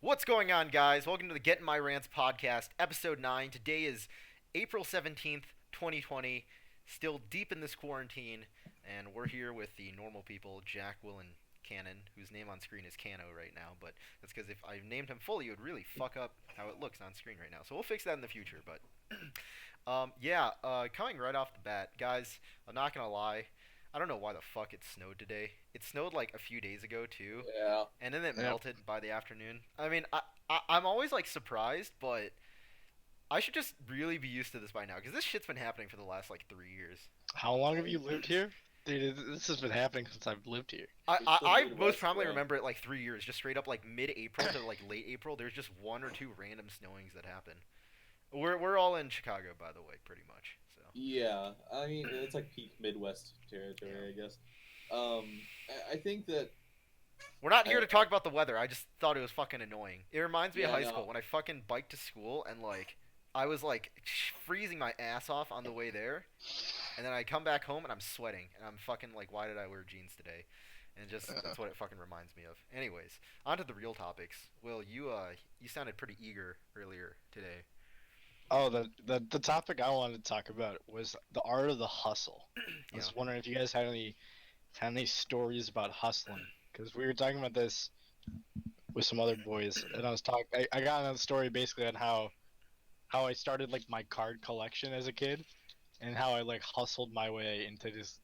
What's going on, guys? Welcome to the Get in My Rants podcast, episode 9. Today is April 17th, 2020. Still deep in this quarantine, and we're here with the normal people, Jack, Will, and Cannon, whose name on screen is Cano right now, but that's because if I named him fully, it would really fuck up how it looks on screen right now. So we'll fix that in the future, but. Coming right off the bat, guys, I'm not gonna lie. I don't know why the fuck it snowed today. It snowed like a few days ago, too, Yeah. and then it Yep. melted by the afternoon. I mean, I'm always like surprised, but I should just really be used to this by now because this shit's been happening for the last like 3 years. How long have you lived here? Dude, this has been happening since I've lived here. I, It's I, the I most Midwest, probably bro. remember it like 3 years, just straight up like mid-April to like late April. There's just one or two random snowings that happen. We're all in Chicago, by the way, pretty much. So Yeah, I mean it's like peak Midwest territory, I yeah, guess. I think that we're not I, here to talk about the weather. I just thought it was fucking annoying. It reminds me of yeah, high school no, when I fucking biked to school and like I was like freezing my ass off on the way there, and then I come back home and I'm sweating and I'm fucking like, why did I wear jeans today? And just that's what it fucking reminds me of. Anyways, on to the real topics. Will, you sounded pretty eager earlier today. Oh, the topic I wanted to talk about was the art of the hustle. I Yeah. was wondering if you guys had any stories about hustling, because we were talking about this with some other boys, and I got another story basically on how I started like my card collection as a kid, and how I like hustled my way into just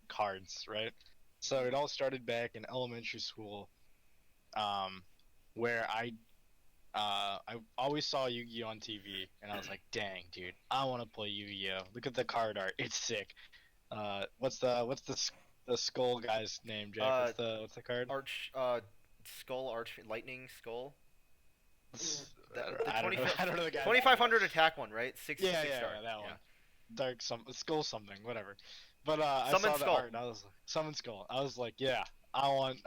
cards, right? So it all started back in elementary school, um, where I always saw Yu-Gi-Oh on TV, and I was like, "Dang, dude, I want to play Yu-Gi-Oh! Look at the card art; it's sick." What's the skull guy's name, Jack? Uh, What's the card? Arch, skull, arch, lightning, skull. The I don't 20, know. I don't know the guy's name. 2500 attack one, right? Six Yeah, six yeah, star. yeah, that Yeah. one. Dark skull something, whatever. But I Summon saw the skull. art, and I was like, summon skull. I was like, yeah, I want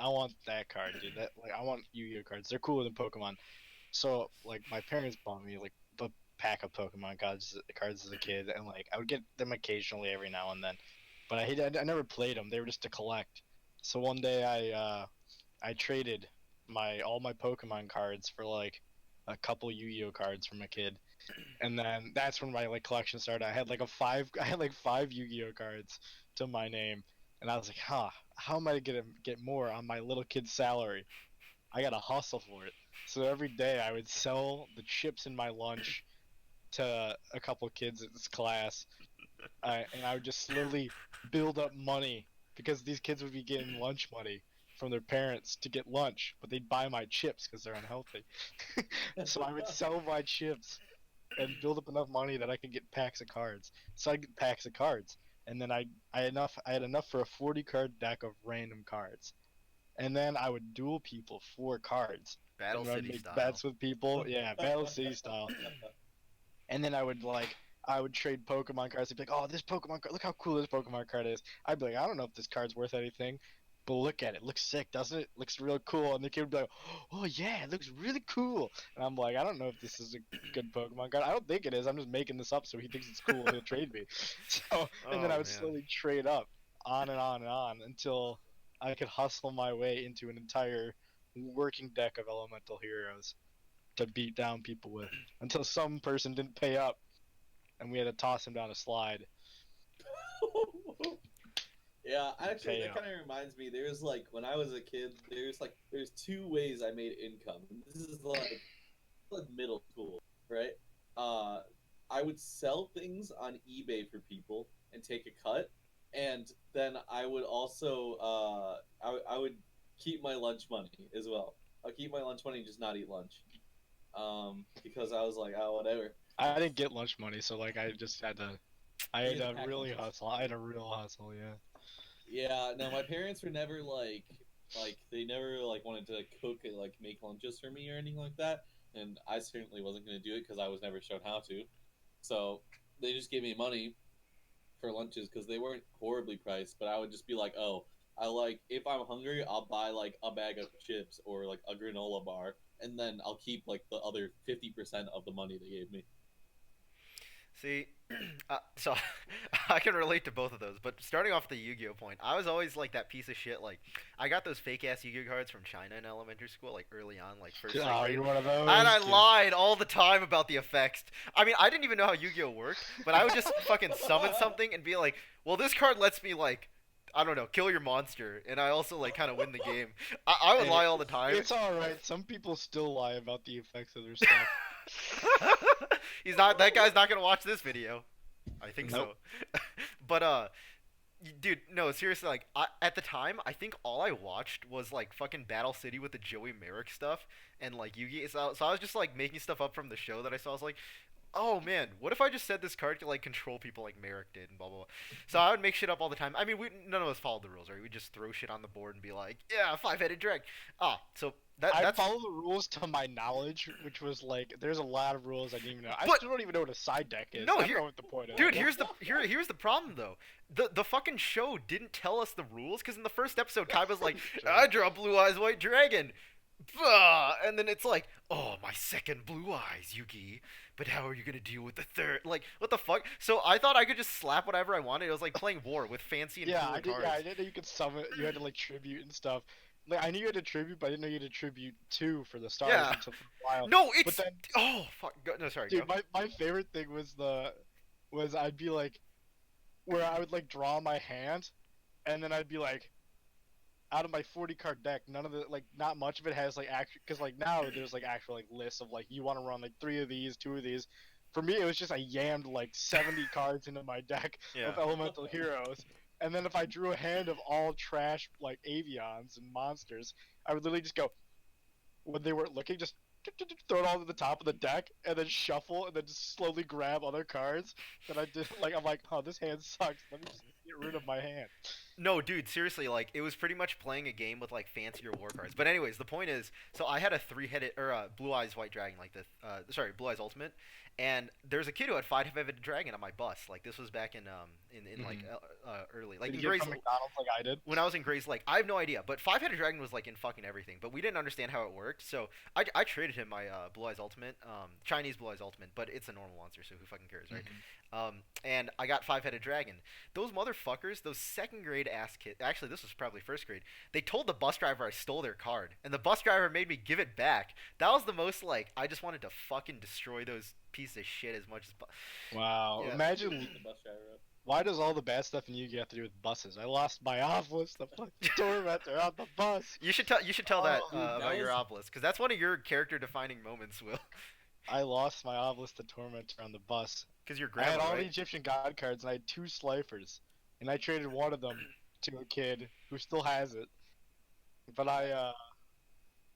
that card, dude. That like I want Yu-Gi-Oh cards. They're cooler than Pokemon. So like my parents bought me like a pack of Pokemon cards as a kid, and like I would get them occasionally every now and then, but I never played them. They were just to collect. So one day I traded my all my Pokemon cards for like a couple Yu-Gi-Oh cards from a kid, and then that's when my like collection started. I had like five Yu-Gi-Oh cards to my name, and I was like, huh, how am I gonna get more on my little kid's salary? I gotta hustle for it. So every day I would sell the chips in my lunch to a couple kids at this class, and I would just slowly build up money because these kids would be getting lunch money from their parents to get lunch, but they'd buy my chips because they're unhealthy. So I would sell my chips and build up enough money that I could get packs of cards. So I get packs of cards, and then I had enough for a 40 card deck of random cards, and then I would duel people for cards, Battle and I would City make style. bets with people. Yeah, Battle City style. And then I would trade Pokemon cards. They'd be like, "Oh, this Pokemon card! Look how cool this Pokemon card is." I'd be like, "I don't know if this card's worth anything, but look at it. Looks sick, doesn't it? Looks real cool." And the kid would be like, "Oh yeah, it looks really cool." And I'm like, "I don't know if this is a good Pokemon card. I don't think it is. I'm just making this up so he thinks it's cool and he'll trade me." So, and then Oh I would man. slowly trade up, on and on and on until I could hustle my way into an entire working deck of elemental heroes to beat down people with until some person didn't pay up and we had to toss him down a slide yeah. to Actually, pay that up. kind of reminds me. There's like when I was a kid. There's two ways I made income. This is like middle school, right? Uh, I would sell things on eBay for people and take a cut, and then I would also I would keep my lunch money as well. I'll keep my lunch money and just not eat lunch. Because I was like, oh, whatever. I didn't get lunch money, so like I You had had to to pack really lunches. hustle. I had a real hustle, yeah. Yeah, no, my parents were never like they never like wanted to cook and like make lunches for me or anything like that, and I certainly wasn't going to do it because I was never shown how to. So they just gave me money for lunches because they weren't horribly priced, but I would just be like, oh, I like if I'm hungry, I'll buy like a bag of chips or like a granola bar, and then I'll keep like the other 50% of the money they gave me. See, so I can relate to both of those. But starting off the Yu-Gi-Oh point, I was always like that piece of shit. Like, I got those fake ass Yu-Gi-Oh cards from China in elementary school, like early on, like first second Oh, grade. you're one of And those, I dude. lied all the time about the effects. I mean, I didn't even know how Yu-Gi-Oh worked, but I would just fucking summon something and be like, "Well, this card lets me like, I don't know, kill your monster," and I also like kind of win the game. I would Hey, lie all the time. it's all right. Some people still lie about the effects of their stuff. He's not. That guy's not gonna watch this video. I think Nope. so. But dude, no, seriously. Like, at the time, I think all I watched was like fucking Battle City with the Joey Merrick stuff and like Yugi. So I was just like making stuff up from the show that I saw. I was like, oh man, what if I just said this card could like control people like Merrick did and blah blah blah. So I would make shit up all the time. I mean, none of us followed the rules, right? We just throw shit on the board and be like, yeah, five-headed drag. So I that's follow the rules to my knowledge, which was like, there's a lot of rules I didn't even know. I But- still don't even know what a side deck is. No, I don't here- know what the point is. Dude, here's the problem though. The fucking show didn't tell us the rules because in the first episode, Kai was like, "I draw blue eyes, white dragon," and then it's like, "Oh, my second blue eyes, Yugi. But how are you gonna deal with the third? Like, what the fuck?" So I thought I could just slap whatever I wanted. It was like playing war with fancy and Yeah, cooler I did. cards. Yeah, I didn't know you could summon. You had to like tribute and stuff. Like I knew you had to tribute, but I didn't know you had to tribute two for the stars Yeah. until for a while. No, it's But then, oh fuck. No, sorry. dude, Go. my favorite thing was I'd be like, where I would like draw my hand, and then I'd be like, out of my 40 card deck, none of the like not much of it has like actual because like now there's like actual like lists of like you want to run like 3 of these, 2 of these. For me, it was just I yammed like 70 cards into my deck Yeah. of elemental heroes, and then if I drew a hand of all trash like avions and monsters, I would literally just go when they weren't looking, just throw it all to the top of the deck, and then shuffle, and then just slowly grab other cards. That I did like I'm like, oh, this hand sucks. Let me just get rid of my hand. No, dude, seriously, like it was pretty much playing a game with like fancier war cards. But anyways, the point is, so I had a three-headed or blue eyes white dragon, like the blue eyes ultimate, and there's a kid who had five-headed dragon on my bus. Like this was back in like early, like Did in you get Gray's from McDonald's like I did? when I was in Gray's Lake. I have no idea, but five-headed dragon was like in fucking everything. But we didn't understand how it worked, so I traded him my blue eyes ultimate, Chinese blue eyes ultimate, but it's a normal monster, so who fucking cares, right? And I got five-headed dragon. Those motherfuckers, those second grade ass kids. Actually, this was probably first grade. They told the bus driver I stole their card, and the bus driver made me give it back. That was the most like I just wanted to fucking destroy those pieces of shit as much as. Wow. Yeah. Imagine The bus driver up. why does all the bad stuff in Yu-Gi have to do with buses? I lost my obelisk, the fucking tormentor on the bus. You should tell that dude, that about your was- obelisk, because that's one of your character-defining moments, Will. I lost my obelisk, the tormentor on the bus. Because your I had grandma, all the right? Egyptian god cards, and I had 2 Slifer's, and I traded one of them to a kid who still has it. But I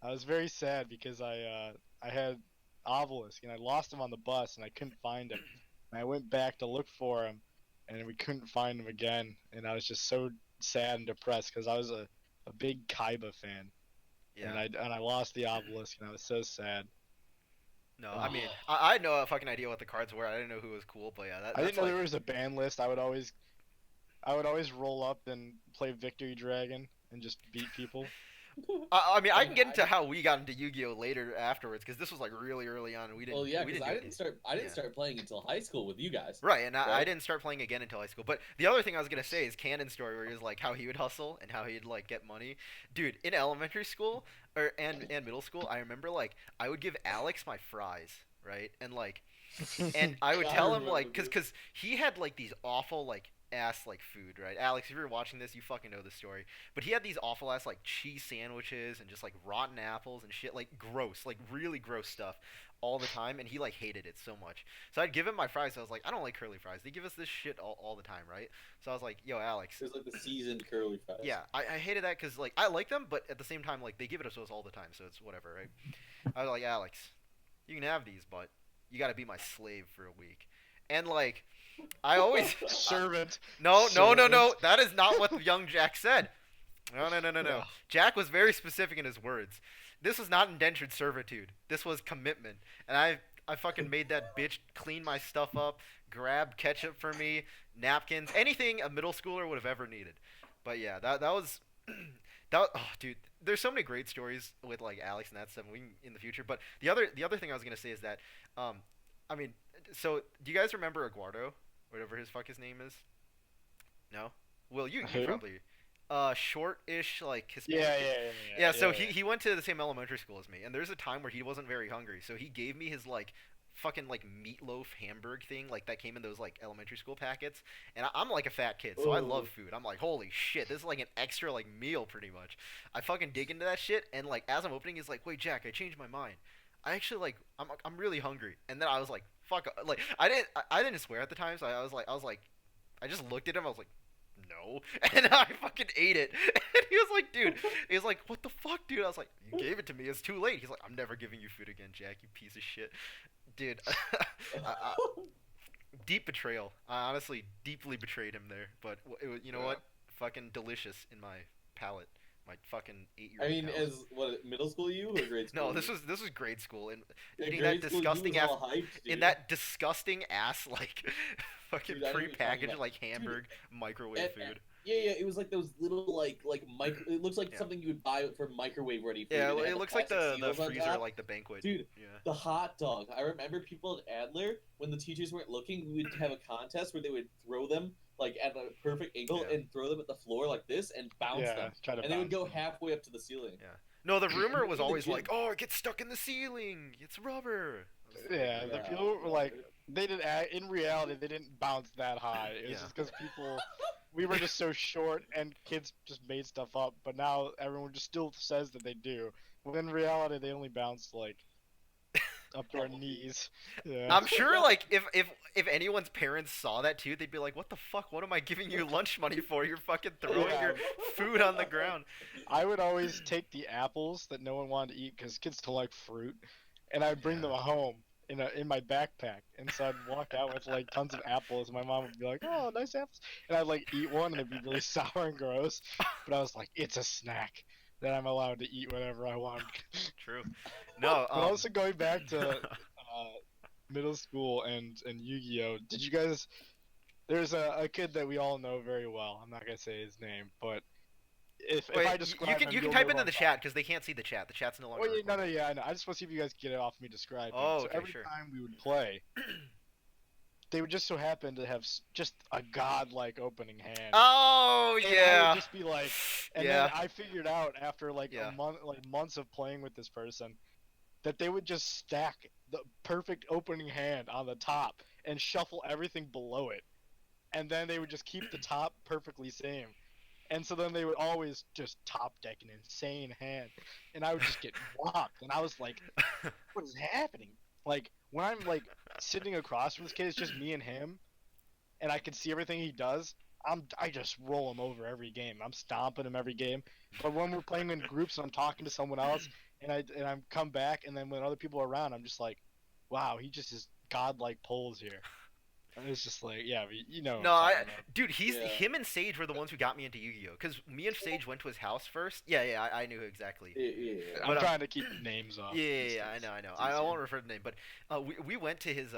was very sad because I had obelisk, and I lost him on the bus, and I couldn't find him. And I went back to look for him, and we couldn't find him again. And I was just so sad and depressed because I was a big Kaiba fan, Yeah. and I lost the obelisk, and I was so sad. No, I mean, I had no fucking idea what the cards were. I didn't know who was cool, but yeah, I that's didn't know like, there was a ban list. I would always roll up and play Victory Dragon and just beat people. I mean, I Yeah, can get I- into how we got into Yu-Gi-Oh later afterwards, because this was like really early on, and we didn't. Well, yeah, we because didn't I do didn't it. start. I didn't Yeah. start playing until high school with you guys. Right, and I Right? didn't start playing again until high school. But the other thing I was gonna say is Cannon's story, where he was like how he would hustle and how he'd like get money. Dude, in elementary school and middle school, I remember like I would give Alex my fries, right, and like and I would I tell him remember like this. cause he had like these awful like ass like food, right? Alex, if you're watching this, you fucking know the story. But he had these awful ass like cheese sandwiches and just like rotten apples and shit, like gross, like really gross stuff all the time, and he like hated it so much. So I'd give him my fries. I was like, I don't like curly fries. They give us this shit all the time, right? So I was like, yo, Alex. It was like the seasoned curly fries. Yeah, I hated that because like I like them, but at the same time like they give it to us all the time, so it's whatever, right? I was like, Alex, you can have these, but you got to be my slave for a week. And like I always Servant. no. Servant. That is not what young Jack said. No. Ugh. Jack was very specific in his words. This was not indentured servitude. This was commitment. And I fucking made that bitch clean my stuff up, grab ketchup for me, napkins, anything a middle schooler would have ever needed. But yeah, that was oh dude, there's so many great stories with like Alex and that stuff in the future. But the other thing I was gonna say is that I mean, so do you guys remember Eduardo, whatever his name is? No. Well, you Who? probably. Short-ish, like Yeah, Hispanic kid. yeah, yeah, Yeah, yeah, so yeah, he went to the same elementary school as me, and there's a time where he wasn't very hungry, so he gave me his like fucking like meatloaf hamburg thing like that came in those like elementary school packets, and I'm like a fat kid, so I love Oh. food. I'm like, holy shit, this is like an extra like meal pretty much. I fucking dig into that shit, and like as I'm opening, he's like, wait, Jack, I changed my mind. I actually like I'm really hungry, and then I was like, fuck, like I didn't swear at the time, so I was like I just looked at him. I was like, no, and I fucking ate it. And he was like, dude, he was like, what the fuck, dude? I was like, you gave it to me. It's too late. He's like, I'm never giving you food again, Jack. You piece of shit, dude. Deep betrayal. I honestly deeply betrayed him there. But it was, you know Yeah. what? Fucking delicious in my palate. My fucking 8 year I old mean, palate. as what, middle school you or grade school? No, this you? was grade school, and In eating grade that school, you disgusting was ass all hyped, in dude. that disgusting ass like fucking Dude, I know what you're talking prepackaged about. like Dude, hamburg microwave and, food. yeah, it was like those little like micro. It looks like Yeah. something you would buy for microwave ready food. Yeah, and it had it the looks like plastic the seals on freezer, top. like the banquet. Dude, Yeah. the hot dog. I remember people at Adler when the teachers weren't looking, we would have a contest where they would throw them like at a perfect angle Yeah. and throw them at the floor like this and bounce yeah. them, Try to and they would bounce go them. halfway up to the ceiling. Yeah. No, the rumor was In the always gym. like, "Oh, it gets stuck in the ceiling. It's rubber." I was like, Yeah, the Yeah. people were like, they didn't. In reality, they didn't bounce that high. It was Yeah. just because people, we were just so short, and kids just made stuff up. But now everyone just still says that they do. When in reality, they only bounce like up to our knees. Yeah. I'm sure, like, if anyone's parents saw that too, they'd be like, "What the fuck? What am I giving you lunch money for? You're fucking throwing Yeah. your food on the ground." I would always take the apples that no one wanted to eat because kids don't like fruit, and I'd bring them Yeah. home in my backpack. And so I'd walk out with like tons of apples. And my mom would be like, "Oh, nice apples," and I'd like eat one, and it'd be really sour and gross. But I was like, "It's a snack that I'm allowed to eat whenever I want." True. No. But also going back to middle school and Yu-Gi-Oh, did you guys? There's a kid that we all know very well. I'm not gonna say his name, but if Wait, I describe him, you can you'll type know into who the I'm chat because they can't see the chat. The chat's no longer. Oh yeah, no, recording. yeah, I know. I just want to see if you guys get it off me describing. Oh, So okay, every sure. time we would play, they would just so happen to have just a godlike opening hand. Oh And I yeah. would just be like, and Yeah. then I figured out after like Yeah. a month, like months of playing with this person, that they would just stack the perfect opening hand on the top and shuffle everything below it, and then they would just keep the top perfectly same. And so then they would always just top deck an insane hand, and I would just get whopped. And I was like, "What is happening?" Like when I'm like sitting across from this kid, it's just me and him, and I can see everything he does. I just roll him over every game. I'm stomping him every game. But when we're playing in groups and I'm talking to someone else, and I'm come back, and then when other people are around, I'm just like, "Wow, he just is godlike pulls here." And it's just like, yeah, you know. No, What I'm talking about. dude, Yeah. him and Sage were the ones who got me into Yu-Gi-Oh. Because me and Sage went to his house first. Yeah, I knew exactly. Yeah. I'm But, trying to keep names off. Yeah, I know. It's I easier. won't refer to the name, but we went to his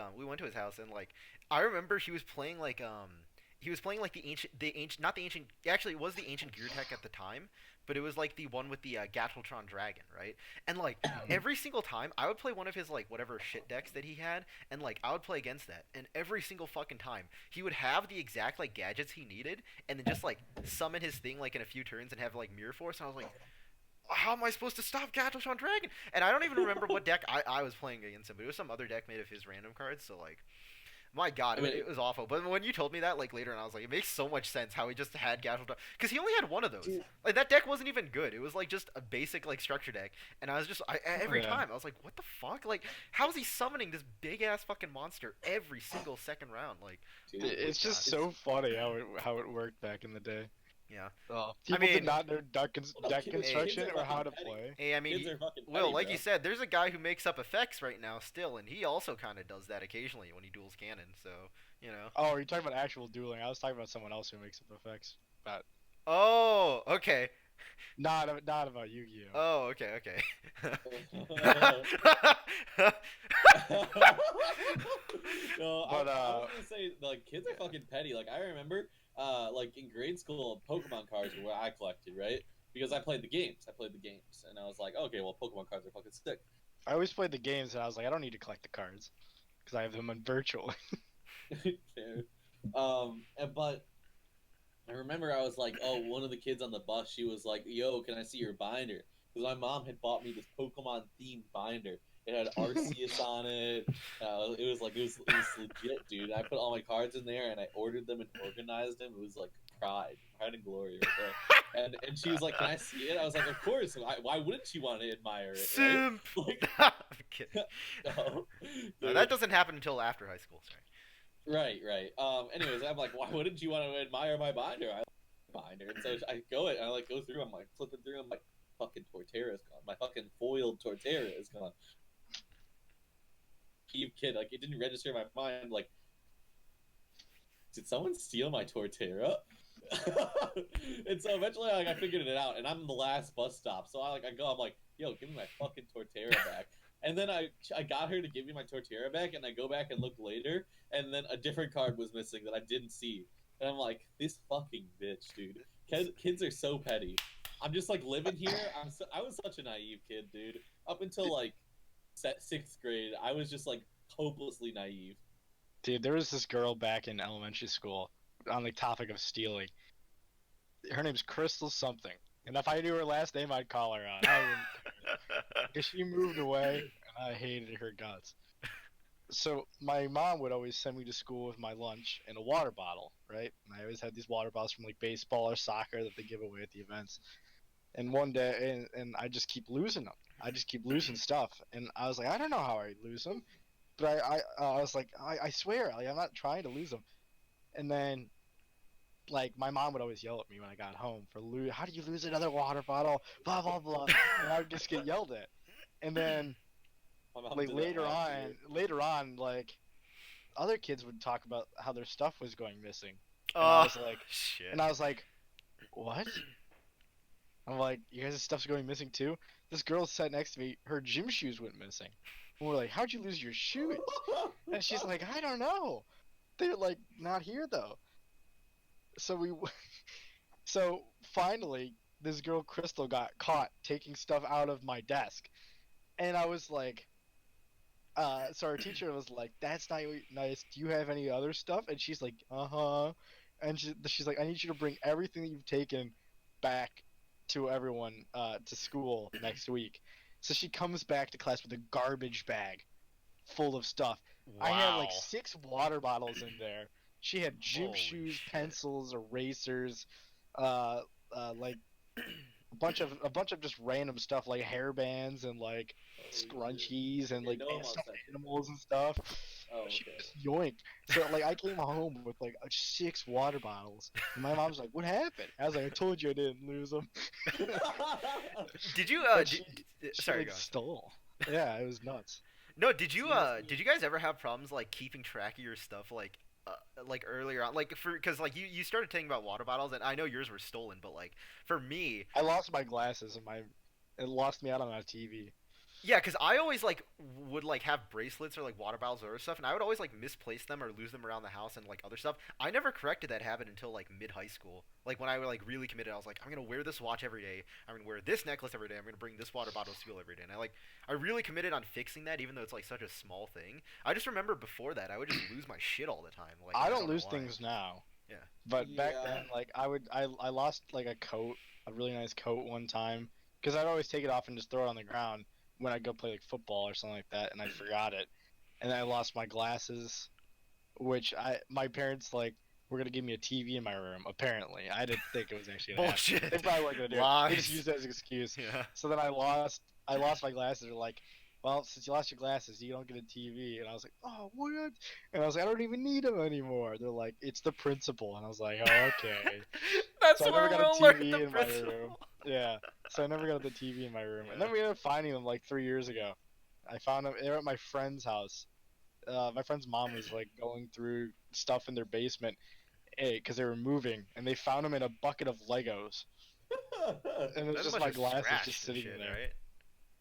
house, and like I remember he was playing like the ancient not the ancient actually it was the ancient gear tech at the time, but it was like the one with the Gatotron dragon, right? And like every single time I would play one of his like whatever shit decks that he had, and like I would play against that, and every single fucking time he would have the exact like gadgets he needed, and then just like summon his thing like in a few turns and have like Mirror Force, and I was like, how am I supposed to stop Gatotron Dragon? And I don't even remember what deck I was playing against him, but it was some other deck made of his random cards. So like, my God, I mean, it was awful. But when you told me that like later, and I was like, it makes so much sense how he just had Gatotron because he only had one of those. Dude. Like that deck wasn't even good. It was like just a basic like structure deck, and I was just every Yeah. time I was like, what the fuck? Like, how is he summoning this big ass fucking monster every single second round? Like, Dude, It's just so funny how it worked back in the day. yeah. People mean- did not know deck kids- construction kids are or how to fucking petty. play. Hey, I mean, Kids are fucking Will, petty, like bro. you said, there's a guy who makes up effects right now still, and he also kind of does that occasionally when he duels cannon. So, you know. Oh, you're talking about actual dueling. I was talking about someone else who makes up effects. Oh, okay. Not about Yu-Gi-Oh. Oh, okay. No, But, I was gonna say like kids are fucking petty. Like I remember, like in grade school, Pokemon cards were what I collected, right? Because I played the games. And I was like, okay, well, Pokemon cards are fucking sick. I always played the games, and I was like, I don't need to collect the cards, because I have them on virtual. Fair. But I remember I was like, oh, one of the kids on the bus, she was like, yo, can I see your binder? Because my mom had bought me this Pokemon themed binder. It had Arceus on it. It was legit, dude. I put all my cards in there and I ordered them and organized them. It was like pride and glory right there. And she was like, "Can I see it?" I was like, "Of course. Why wouldn't you want to admire it?" Simp. Right? Like, I'm kidding. no, No, dude. that doesn't happen until after high school. Sorry. Right. Anyways, I'm like, why wouldn't you want to admire my binder? I like my binder, and so I go through. I'm like flipping through. I'm like, fucking Torterra's gone. My fucking foiled Torterra is gone. Kid, like it didn't register in my mind. Like, did someone steal my Torterra? And so eventually, like, I figured it out, and I'm the last bus stop. So I go. I'm like, yo, give me my fucking Torterra back. And then I got her to give me my Torterra back, and I go back and look later, and then a different card was missing that I didn't see. And I'm like, this fucking bitch, dude. Kids are so petty. I'm just like living here. I was such a naive kid, dude. Up until like sixth grade, I was just like hopelessly naive. Dude, there was this girl back in elementary school on the topic of stealing. Her name's Crystal something. And if I knew her last name, I'd call her out. I wouldn't. Because she moved away, and I hated her guts. So my mom would always send me to school with my lunch in a water bottle, right? And I always had these water bottles from like baseball or soccer that they give away at the events. And one day, and I just keep losing them. I just keep losing stuff. And I was like, I don't know how I lose them. But I was like, I swear, like, I'm not trying to lose them. And then, like, my mom would always yell at me when I got home for how do you lose another water bottle? Blah blah blah. And I would just get yelled at. And then, like later on, like, other kids would talk about how their stuff was going missing. And I was like, shit. and I was like, what? I'm like, you guys' stuff's going missing too? This girl sat next to me, her gym shoes went missing. And we're like, how'd you lose your shoes? And she's like, I don't know. They're like not here though. So finally, this girl Crystal got caught taking stuff out of my desk, and I was like, so our teacher was like, "That's not nice. Do you have any other stuff?" And she's like, and she's like, "I need you to bring everything that you've taken back to everyone to school next week." So she comes back to class with a garbage bag full of stuff. Wow. I had like 6 water bottles in there. She had gym Holy shoes, shit. pencils, erasers, like a bunch of just random stuff like hairbands and like scrunchies and like stuffed animals and stuff. Oh, She okay. just yoinked. So like I came home with like 6 water bottles, and my mom's like, "What happened?" I was like, "I told you I didn't lose them." Did you She sorry, like go on. stole. Yeah, it was nuts. No, did you guys ever have problems like keeping track of your stuff like earlier on, like because like you started talking about water bottles, and I know yours were stolen, but like for me, I lost my glasses and it lost me out on my TV. yeah, because I always like would like have bracelets or like water bottles or other stuff, and I would always like misplace them or lose them around the house and like other stuff. I never corrected that habit until like mid high school. Like when I was like really committed, I was like, I'm gonna wear this watch every day. I'm gonna wear this necklace every day. I'm gonna bring this water bottle to school every day. And I really committed on fixing that, even though it's like such a small thing. I just remember before that, I would just lose my shit all the time. Like I don't don't know lose why. things now. Yeah. But back Yeah. then, like I lost like a coat, a really nice coat one time, because I'd always take it off and just throw it on the ground when I'd go play like football or something like that, and I forgot it, and I lost my glasses, which my parents like were gonna give me a TV in my room. Apparently, I didn't think it was actually gonna happen. Bullshit. They probably weren't gonna do it. They just Lies. used it as an excuse. Yeah. So then I lost my glasses. They're like, well, since you lost your glasses, you don't get a TV. And I was like, oh, what? And I was like, I don't even need them anymore. They're like, it's the principal. And I was like, oh, okay. That's So I where never got we'll a learn TV the in my room. principle. Yeah. So I never got the TV in my room. And then we ended up finding them like 3 years ago. I found them. They were at my friend's house. My friend's mom was like going through stuff in their basement because they were moving, and they found them in a bucket of Legos. And it was That's a just bunch my of glasses scratched just and sitting shit, there. right?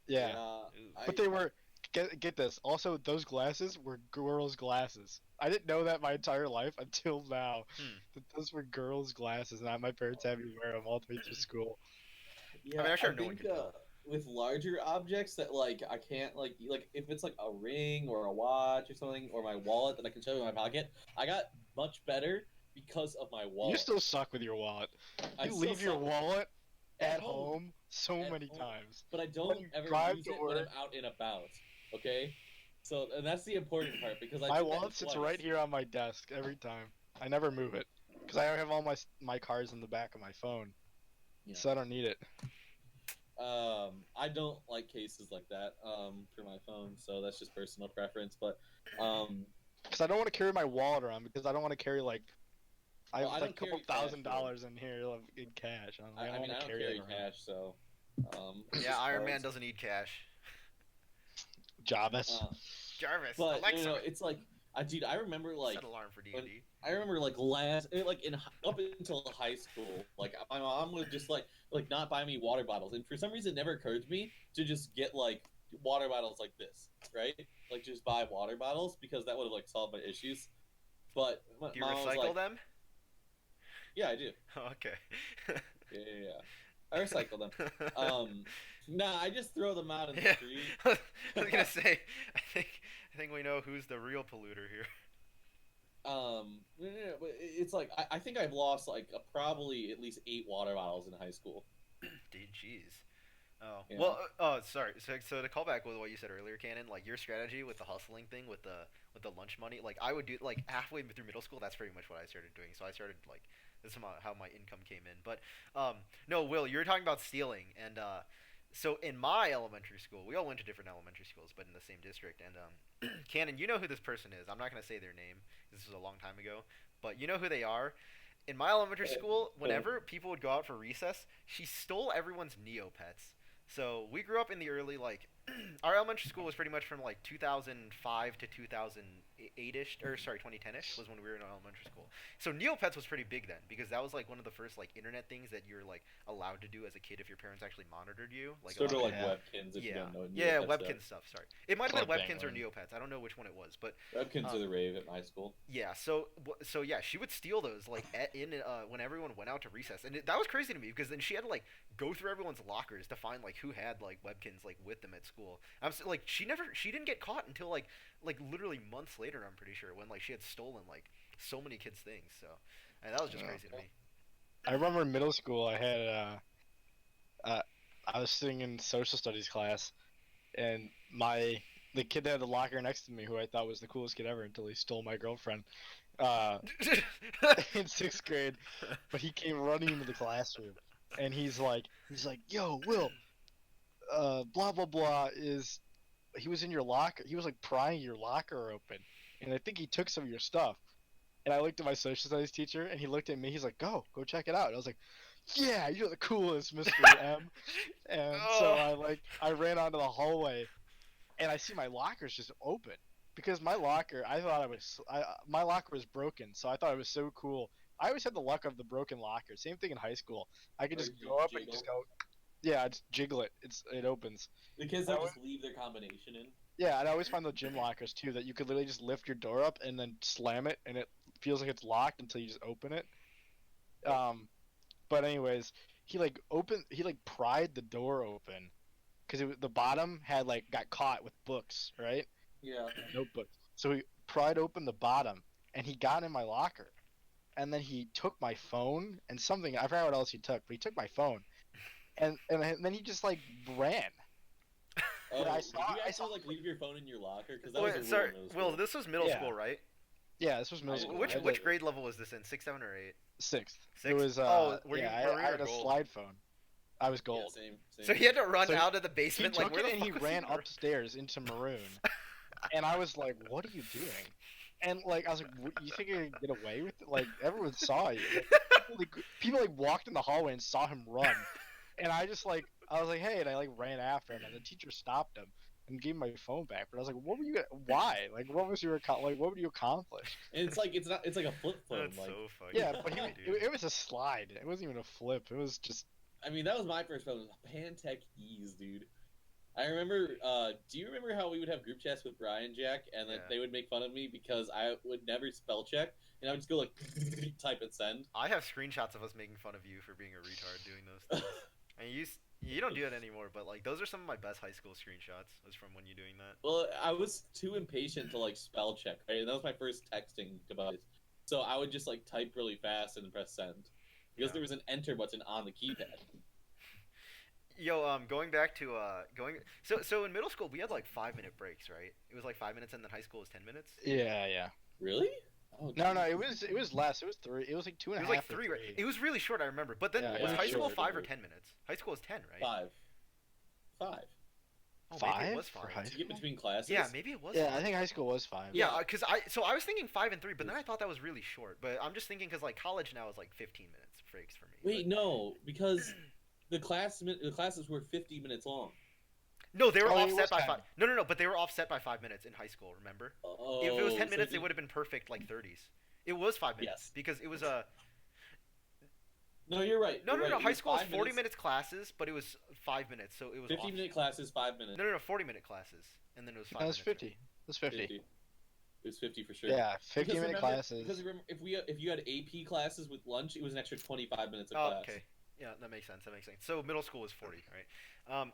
Yeah. Ooh. But they were get this. Also, those glasses were girls' glasses. I didn't know that my entire life until now. That those were girls' glasses, and my parents had me wear them all the way through school. Yeah, I mean, I'm sure I no one think could tell. with larger objects that like I can't like if it's like a ring or a watch or something or my wallet that I can show in my pocket, I got much better because of my You wallet. still suck with your wallet. I You still leave your suck wallet at at home, home so at many home, times. but I When don't you ever drive use to it when I'm work, out and about. Okay, so and that's the important part because I my did that wallet sits twice. right here on my desk every time. I never move it because I have all my cards in the back of my phone, Yeah. so I don't need it. I don't like cases like that for my phone, so that's just personal preference. But Because I don't want to carry my wallet around because I don't want to carry like I well, have I like don't a couple carry cash, really. $1,000 in here in cash. I I don't mean, want I to don't carry that carry around. cash, so it's Yeah, just Iron Man cards. doesn't need cash. Jarvis. Uh, Jarvis, but Alexa, it's like, dude, I remember like set alarm for when D&D. I remember like up until high school, like my mom would just like not buy me water bottles, and for some reason, it never occurred to me to just get like water bottles like this, right? Like just buy water bottles because that would have like solved my issues. But my Do you mom was recycle like, them? "Yeah, I do. Okay. Yeah. I recycle them. Nah, I just throw them out in the Yeah. street." I was gonna say, I think we know who's the real polluter here. Yeah, but it's like I think I've lost like probably at least 8 water bottles in high school. Dude, jeez. Oh Yeah. well. Sorry. So to call back with what you said earlier, Cannon, like your strategy with the hustling thing with the lunch money, like I would do like halfway through middle school. That's pretty much what I started doing. So I started like this is how my income came in. But no, Will, you were talking about stealing, and so in my elementary school, we all went to different elementary schools, but in the same district. And Cannon, you know who this person is. I'm not gonna say their name. This was a long time ago, but you know who they are. In my elementary school, whenever people would go out for recess, she stole everyone's Neopets. So we grew up in the early like our elementary school was pretty much from like 2005 to 2008ish or sorry 2010ish was when we were in elementary school. So Neopets was pretty big then because that was like one of the first like internet things that you're like allowed to do as a kid if your parents actually monitored you. Like Sort of like Yeah. Webkins, if you yeah, don't know. yeah, Neopets Webkins stuff. Sorry, it might have been Club Webkins or Penguin. Neopets. I don't know which one it was, but Webkins are the rave at my school. yeah, so yeah, she would steal those like when everyone went out to recess, and that was crazy to me because then she had to like go through everyone's lockers to find like who had like Webkins like with them at school. Like she didn't get caught until like literally months later. I'm pretty sure when like she had stolen like so many kids' things. So and that was just crazy to me. I remember in middle school I had uh I was sitting in social studies class and the kid that had the locker next to me who I thought was the coolest kid ever until he stole my girlfriend uh in 6th grade, but he came running into the classroom and he's like yo Will, blah blah blah is he was in your locker, he was like prying your locker open and I think he took some of your stuff. And I looked at my social studies teacher, and he looked at me. He's like, go check it out." And I was like, "Yeah, you're the coolest, Mr. M." And so Oh. I ran onto the hallway, and I see my locker's just open because my locker, my locker was broken, so I thought it was so cool. I always had the luck of the broken locker. Same thing in high school. I could Or just you go up and jiggle. just go, yeah, just jiggle it. It opens. The kids I that always, just leave their combination in. yeah, and I always find the gym lockers too that you could literally just lift your door up and then slam it, and it feels like it's locked until you just open it. Um, but anyways, he like pried the door open because the bottom had like got caught with books, right? Yeah. Notebooks. So he pried open the bottom and he got in my locker. And then he took my phone and something I forgot what else he took, but he took my phone. And then he just like ran. Oh, And I did saw you I saw actually like leave your phone in your locker? Because that was a Wait, rule sorry, in middle Will, school. this was middle Yeah. school, right? Yeah, this was middle I didn't school. know I that. had Which the grade level was this in? 6, 7, or 8? 6th. It Six. was Oh, were you yeah, green I or had a gold? slide phone. I was gold. Yeah, same. So he had to run So out of the He basement. took Like where it the and fuck he was ran he gonna- upstairs into maroon. And I was like, "What are you doing?" And like, I was like, "You think you're gonna get away with it?" Like, everyone saw you. Like, people like walked in the hallway and saw him run. And I was like, "Hey!" And I like ran after him, and the teacher stopped him and gave him my phone back. But I was like, "What were you? Why? Like, what was your like? What would you accomplish?" And it's like it's not. It's like a flip phone. That's Like so funny. Yeah, but Dude. it was a slide. It wasn't even a flip. It was just I mean, that was my first phone. It was a Pantech Ease, dude. I remember. Do you remember how we would have group chats with Brian Jack, and then Yeah. they would make fun of me because I would never spell check, and I would just go like type and send. I have screenshots of us making fun of you for being a retard doing those things. And You don't do it anymore, but like those are some of my best high school screenshots. Was from when you doing that. Well, I was too impatient to like spell check, right? And that was my first texting device. So I would just like type really fast and press send. Because Yeah. there was an enter button on the keypad. Yo, going back to so in middle school we had like 5 minute breaks, right? It was like 5 minutes, and then high school was 10 minutes. Yeah. Really? Oh, No, geez. it was less. It was 3. It was like two It and a was like half or three. three. It was really short, I remember. But then Yeah, was yeah, high school sure. 5 or 10 minutes? High school was 10, right? 5. 5. Oh, maybe it Five was for 5. high To school? get between classes? Yeah, maybe it was. Yeah, 5. I think high school was 5. Yeah, because I was thinking 5 and 3, but then I thought that was really short. But I'm just thinking because like college now is like 15 minutes breaks for me. Wait, no, because the classes were 50 minutes long. No, they were Oh, it offset was by 10. 5. No, but they were offset by 5 minutes in high school. Remember? Oh, If it was 10 so minutes, the- it would have been perfect like 30s. It was 5 minutes Yes. because it was No, you're right. no. You're right. It High was school was 5 40 minutes, minutes classes, but it was 5 minutes, so it was 50-minute classes, 5 minutes. No, 40-minute classes, and then it was 5 That was minutes. 50. It was 50. 50. It was 50 for sure. Yeah, 50 Because minute remember- classes. Because remember, if you had AP classes with lunch, it was an extra 25 minutes of Oh, class. okay. Yeah, that makes sense. So middle school was 40, right?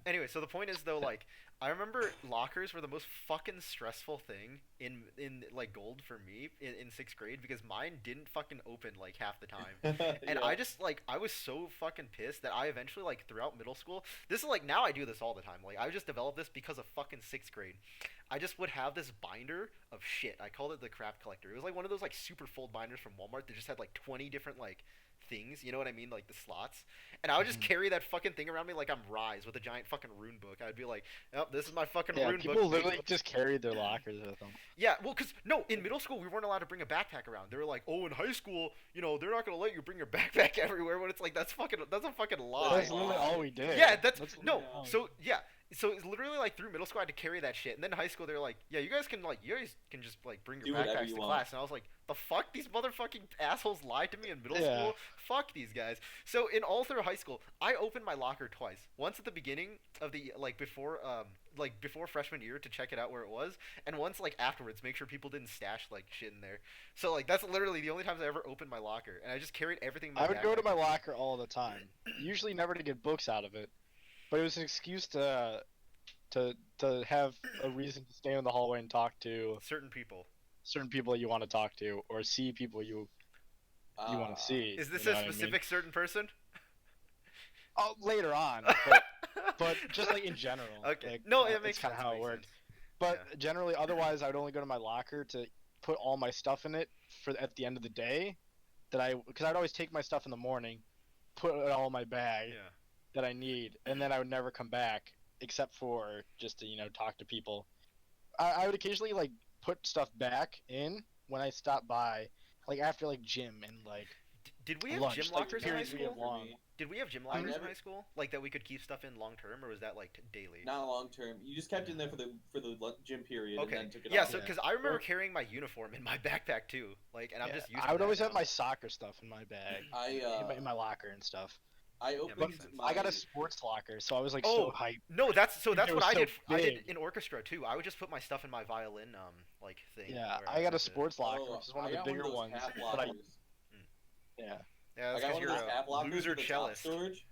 Anyway, so the point is though, like, I remember lockers were the most fucking stressful thing in like gold for me in 6th grade because mine didn't fucking open like half the time. And Yeah. I just like I was so fucking pissed that I eventually like throughout middle school. This is like now I do this all the time. Like I just developed this because of fucking 6th grade. I just would have this binder of shit. I called it the crap collector. It was like one of those like super fold binders from Walmart that just had like 20 different like things, you know what I mean, like the slots. And I would just Mhm. carry that fucking thing around me like I'm Rise with a giant fucking rune book. I'd be like, "Oh, this is my fucking Yeah, rune people book." literally just carried their lockers with them. Yeah, well, cause no, in middle school we weren't allowed to bring a backpack around. They were like, "Oh, in high school, you know, they're not gonna let you bring your backpack everywhere." When it's like that's a fucking lie. That's literally all we did. Yeah, that's literally no. all we So yeah, so it's literally like through middle school I had to carry that shit, and then in high school they're like, "Yeah, you guys can just like bring Do your whatever backpacks you to want." class." And I was like, "The fuck, these motherfucking assholes lied to me in middle Yeah. school. Fuck these guys." So in all through high school, I opened my locker twice. Once at the beginning of the like before freshman year to check it out where it was, and once like afterwards, make sure people didn't stash like shit in there. So like that's literally the only times I ever opened my locker, and I just carried everything. In my I would go to backpack. my locker all the time. Usually never to get books out of it, but it was an excuse to have a reason to stand in the hallway and talk to certain people. certain people you want to talk to or see people you want to see. Is this you a know what I mean? specific certain person? Oh, later on, but just like in general. Okay. Like, No, it makes that's kind of sense, how makes it worked. sense. But Yeah. generally, otherwise, I would only go to my locker to put all my stuff in it for at the end of the day. Because I'd always take my stuff in the morning, put it all in my bag Yeah. that I need, and then I would never come back except for just to talk to people. I would occasionally like put stuff back in when I stop by, like after like gym and like Did we have lunch, gym like, lockers in high periods we have school? long. Did we have gym lockers in never- high school? Like that we could keep stuff in long term, or was that like daily? Not long term. You just kept it in there for the gym period Okay. and then took it Yeah, off. so Yeah. because I remember Or- carrying my uniform in my backpack too, like, and I'm Yeah, just used. I to would that always have now. my soccer stuff in my bag, in my locker and stuff. I makes opened sense. my. I got a sports locker, so I was like Oh, so hyped. No, that's It what was I so did. I did big. in orchestra too. I would just put my stuff in my violin like thing. Yeah, where I got a would, sports locker, Oh, which is one I of the got bigger those ones. half But lockers. yeah, Yeah, I that's got because one of you're those half a lockers loser with the top cellist. storage.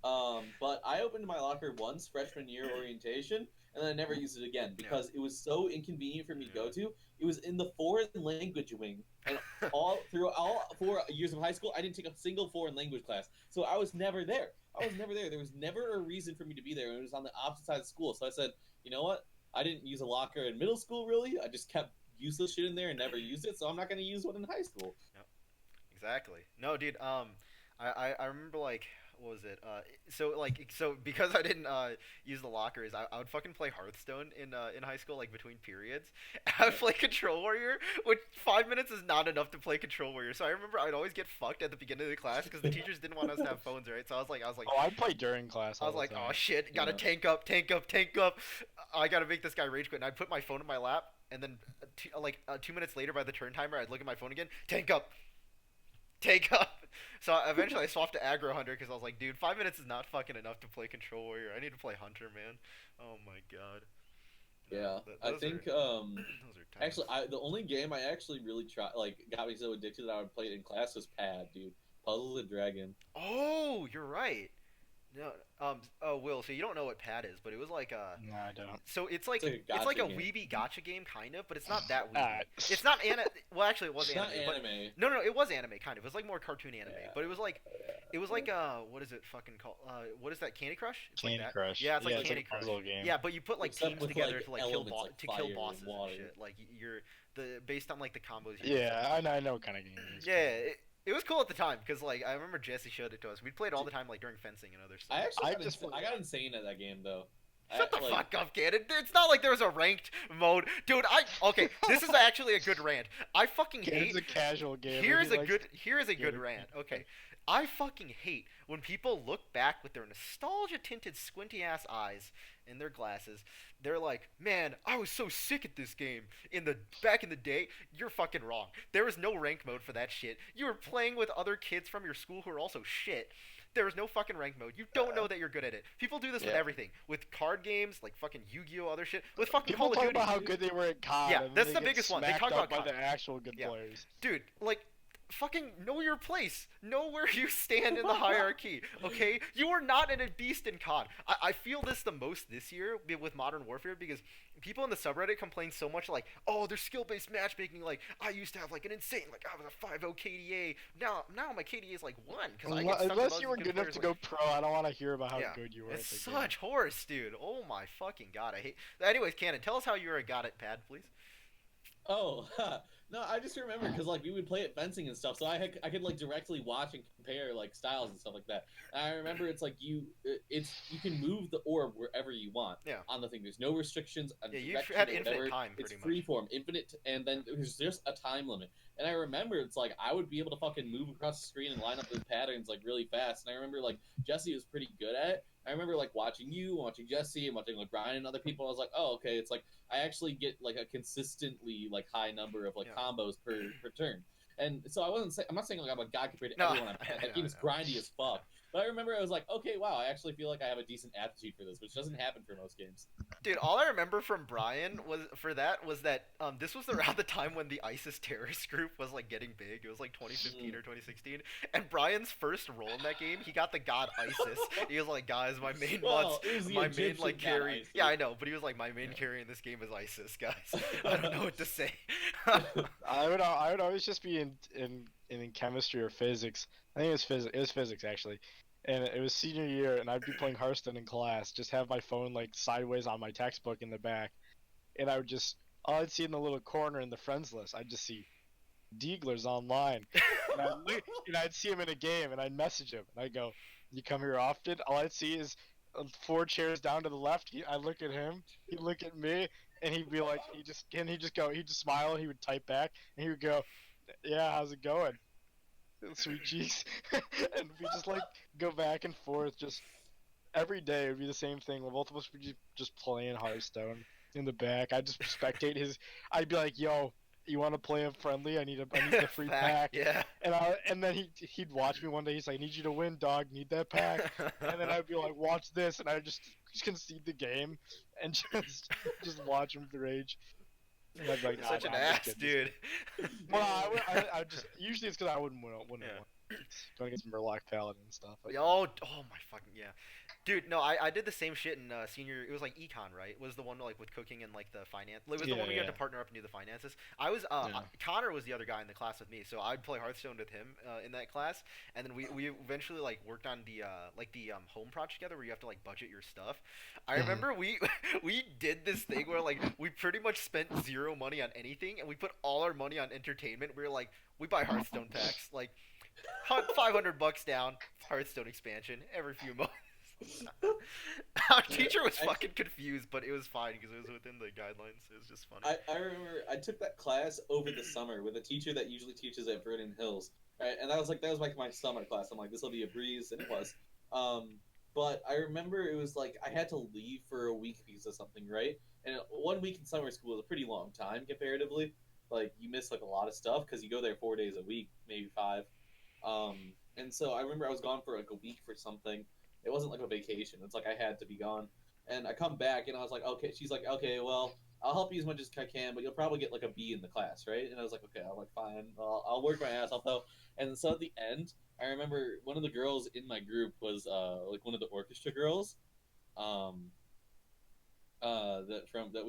But I opened my locker once freshman year orientation, and then I never used it again because it was so inconvenient for me to go to. It was in the foreign language wing, and through all 4 years of high school, I didn't take a single foreign language class, so I was never there. There was never a reason for me to be there, and it was on the opposite side of school. So I said, you know what? I didn't use a locker in middle school, really. I just kept useless shit in there and never used it, so I'm not going to use one in high school. Exactly. No, dude. I remember like what was it? So because I didn't use the lockers, I would fucking play Hearthstone in high school, like between periods. I would play Control Warrior, which 5 minutes is not enough to play Control Warrior. So I remember I'd always get fucked at the beginning of the class because the teachers didn't want us to have phones, right? So I was like, oh, I play during class. I was like, the oh time. shit, gotta Yeah. tank up. I gotta make this guy rage quit. And I'd put my phone in my lap, and then 2 minutes later, by the turn timer, I'd look at my phone again. Tank up. So eventually, I swapped to Aggro Hunter because I was like, dude, 5 minutes is not fucking enough to play Control Warrior. I need to play Hunter, man. Oh my god. Yeah, I think those are times. actually the only game I actually really got me so addicted that I would play it in class was Pad, dude. Puzzle the Dragon. Oh, you're right. No, oh, Will, so you don't know what Pad is, but it was like No, I don't. so It's like a it's like gotcha a game. weeby gotcha game kind of, but it's not that weeby. Alright. It's not well, actually it was It's anime, not but anime. no, it was anime kind of. It was like more cartoon anime, Yeah. but it was like what is it fucking called? What is that? Candy Crush? It's like Candy that. Crush. Yeah, it's like It's Candy like a Crush. puzzle game. Yeah, but you put like Except teams with, together like, to like kill elements like to kill fire and bosses and water. shit. Like you're the based on like the combos. You Yeah, I know what kind of game it is. Yeah, it was cool at the time because like I remember Jesse showed it to us. We'd play it all the time like during fencing and other stuff. I actually I got just- I got insane at that game though. Shut the like, fuck up, kid. It's not like there was a ranked mode, dude. Okay, this is actually a good rant. I fucking hate. It's a casual game. Here and is he a likes good to here is a get good it. rant. Okay, I fucking hate when people look back with their nostalgia tinted squinty ass eyes in their glasses. They're like, man, I was so sick at this game back in the day. You're fucking wrong. There was no rank mode for that shit. You were playing with other kids from your school who are also shit. There was no fucking rank mode. You don't know that you're good at it. People do this with Yeah. everything. With card games, like fucking Yu-Gi-Oh! Other shit. With fucking People Call of talk Duty. about how good they were at COD. Yeah, and then that's they the get biggest one. They smacked talk up about by COD. the actual good Yeah. players. Dude, like, fucking know your place. Know where you stand in the hierarchy, okay? You are not a beast in COD. I feel this the most this year with Modern Warfare because people in the subreddit complain so much like, oh, there's skill-based matchmaking. Like, I used to have, like, an insane, like, I was a 5.0 KDA. Now my KDA is, like, 1. Because I get stuck with Unless those you were good good enough players, to like, go pro, I don't want to hear about how yeah, good you were. it's at the such horse, dude. Oh, my fucking God. I hate... Anyways, Cannon, tell us how you're a god at Pad, please. Oh, no, I just remember because like we would play at fencing and stuff, so I could like directly watch and compare like styles and stuff like that. And I remember it's like you can move the orb wherever you want. Yeah. On the thing, there's no restrictions. On Yeah, you direction had or infinite whatever. time, It's pretty much. freeform, infinite, and then there's just a time limit. And I remember it's like I would be able to fucking move across the screen and line up those patterns like really fast. And I remember like Jesse was pretty good at it. I remember like watching you, watching Jesse, and watching like Brian and other people. I was like, oh, okay, it's like I actually get like a consistently like high number of like Yeah. combos per turn. And so I'm not saying like I'm a god compared to No, everyone. I That game is know. grindy as fuck. But I remember I was like, okay, wow, I actually feel like I have a decent aptitude for this, which doesn't happen for most games. Dude, all I remember from Brian was that this was around the time when the ISIS terrorist group was like getting big. It was like 2015 or 2016, and Brian's first role in that game, he got the god ISIS. He was like, guys, my main Well, it was the my main Egyptian like god carry. ISIS. Yeah, I know, but he was like, my main carry in this game is ISIS, guys. I don't know what to say. I would always just be in chemistry or physics. I think it was physics. It was physics actually, and it was senior year, and I'd be playing Hearthstone in class. Just have my phone like sideways on my textbook in the back, and I would just all I'd see in the little corner in the friends list, I'd just see Deagler's online, and I'd see him in a game, and I'd message him, and I'd go, "You come here often?" All I'd see is 4 chairs down to the left. I look at him, he'd look at me, and he'd be like, he'd just smile, he would type back, and he would go, "Yeah, how's it going?" Sweet cheeks. And we just like go back and forth, just every day it would be the same thing. Both of us would just playing Hearthstone in the back. I'd just spectate his. I'd be like, "Yo, you want to play a friendly? I need the free pack." Yeah. And then he'd watch me one day. He's like, "Need you to win, dog. Need that pack." And then I'd be like, "Watch this," and I just concede the game and just watch him rage. And I'd be like, You're such "Nah, an nah, I'm ass, just kidding." dude. Well, I just usually it's because I wouldn't win. Yeah. Going against Murloc Paladin and stuff. But, Oh my fucking yeah, dude. No, I did the same shit in senior. It was like econ, right? Was the one like with cooking and like the finance. It was the one where you had to partner up and do the finances. I was Connor was the other guy in the class with me, so I'd play Hearthstone with him in that class, and then we eventually like worked on the home project together where you have to like budget your stuff. I remember we we did this thing where like we pretty much spent zero money on anything, and we put all our money on entertainment. We were like, we buy Hearthstone packs like. $500 down, Hearthstone expansion every few months. Our teacher was fucking confused, but it was fine because it was within the guidelines. It was just funny. I remember I took that class over the summer with a teacher that usually teaches at Vernon Hills, right? And that was like my summer class. I'm like, this will be a breeze, and it was. But I remember it was like I had to leave for a week because of something, right? And 1 week in summer school is a pretty long time comparatively. Like you miss like a lot of stuff because you go there 4 days a week, maybe 5. And so I remember I was gone for like a week for something. It wasn't like a vacation. It's like I had to be gone. And I come back and I was like, okay. She's like, okay, well, I'll help you as much as I can, but you'll probably get like a B in the class, right? And I was like, okay, I'm like, fine, I'll work my ass off though. And so at the end, I remember one of the girls in my group was like one of the orchestra girls, um, that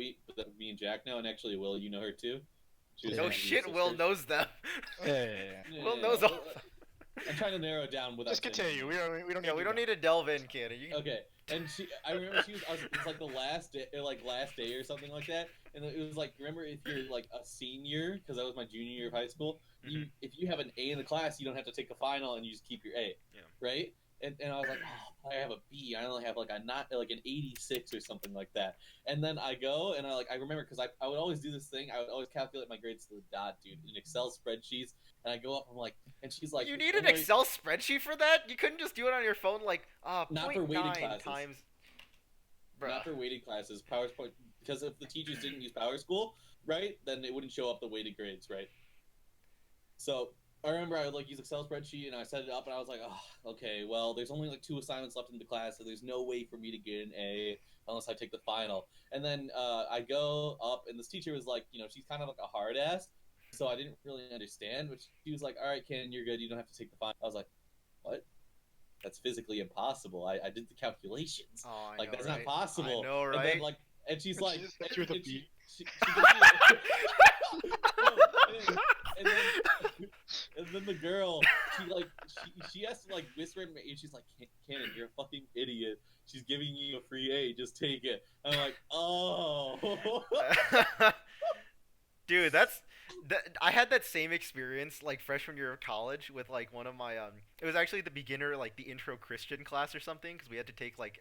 me and Jack know, and actually Will, you know her too. She was No one of your shit, Will sisters. knows them. Yeah. Will knows all. I'm trying to narrow it down without. Just continue. We don't. Yeah, we don't need to delve in, Kenny. You... Okay, and I remember it was like the last day or something like that, and it was like, remember if you're like a senior, because that was my junior year of high school, if you have an A in the class, you don't have to take the final, and you just keep your A, right? And I was like, oh, I have a B. I only have like an 86 or something like that. And then I go and I remember, because I would always do this thing. I would always calculate my grades to the dot, dude, in Excel spreadsheets. And I go up, I'm like, and she's like, you need an Excel spreadsheet for that? You couldn't just do it on your phone, like, not for weighted classes. Times. Bruh. Not for weighted classes, PowerPoint, because if the teachers didn't use PowerSchool, right, then it wouldn't show up the weighted grades, right? So I remember I would like use Excel spreadsheet, and I set it up, and I was like, oh, okay, well, there's only like 2 assignments left in the class, so there's no way for me to get an A unless I take the final. And then I go up, and this teacher was like, she's kind of like a hard ass, so I didn't really understand, but she was like, all right, Ken, you're good, you don't have to take the final. I was like, what? That's physically impossible. I did the calculations. Oh, I like, know, that's right? not possible. I know, right? And then, like, and she's like, She just hit you with a B. And then the girl, she has to like whisper in my ear. She's like, Cannon, you're a fucking idiot. She's giving you a free A. Just take it. I'm like, oh. Dude, I had that same experience like freshman year of college with like one of my it was actually the beginner, like the intro Christian class or something, because we had to take like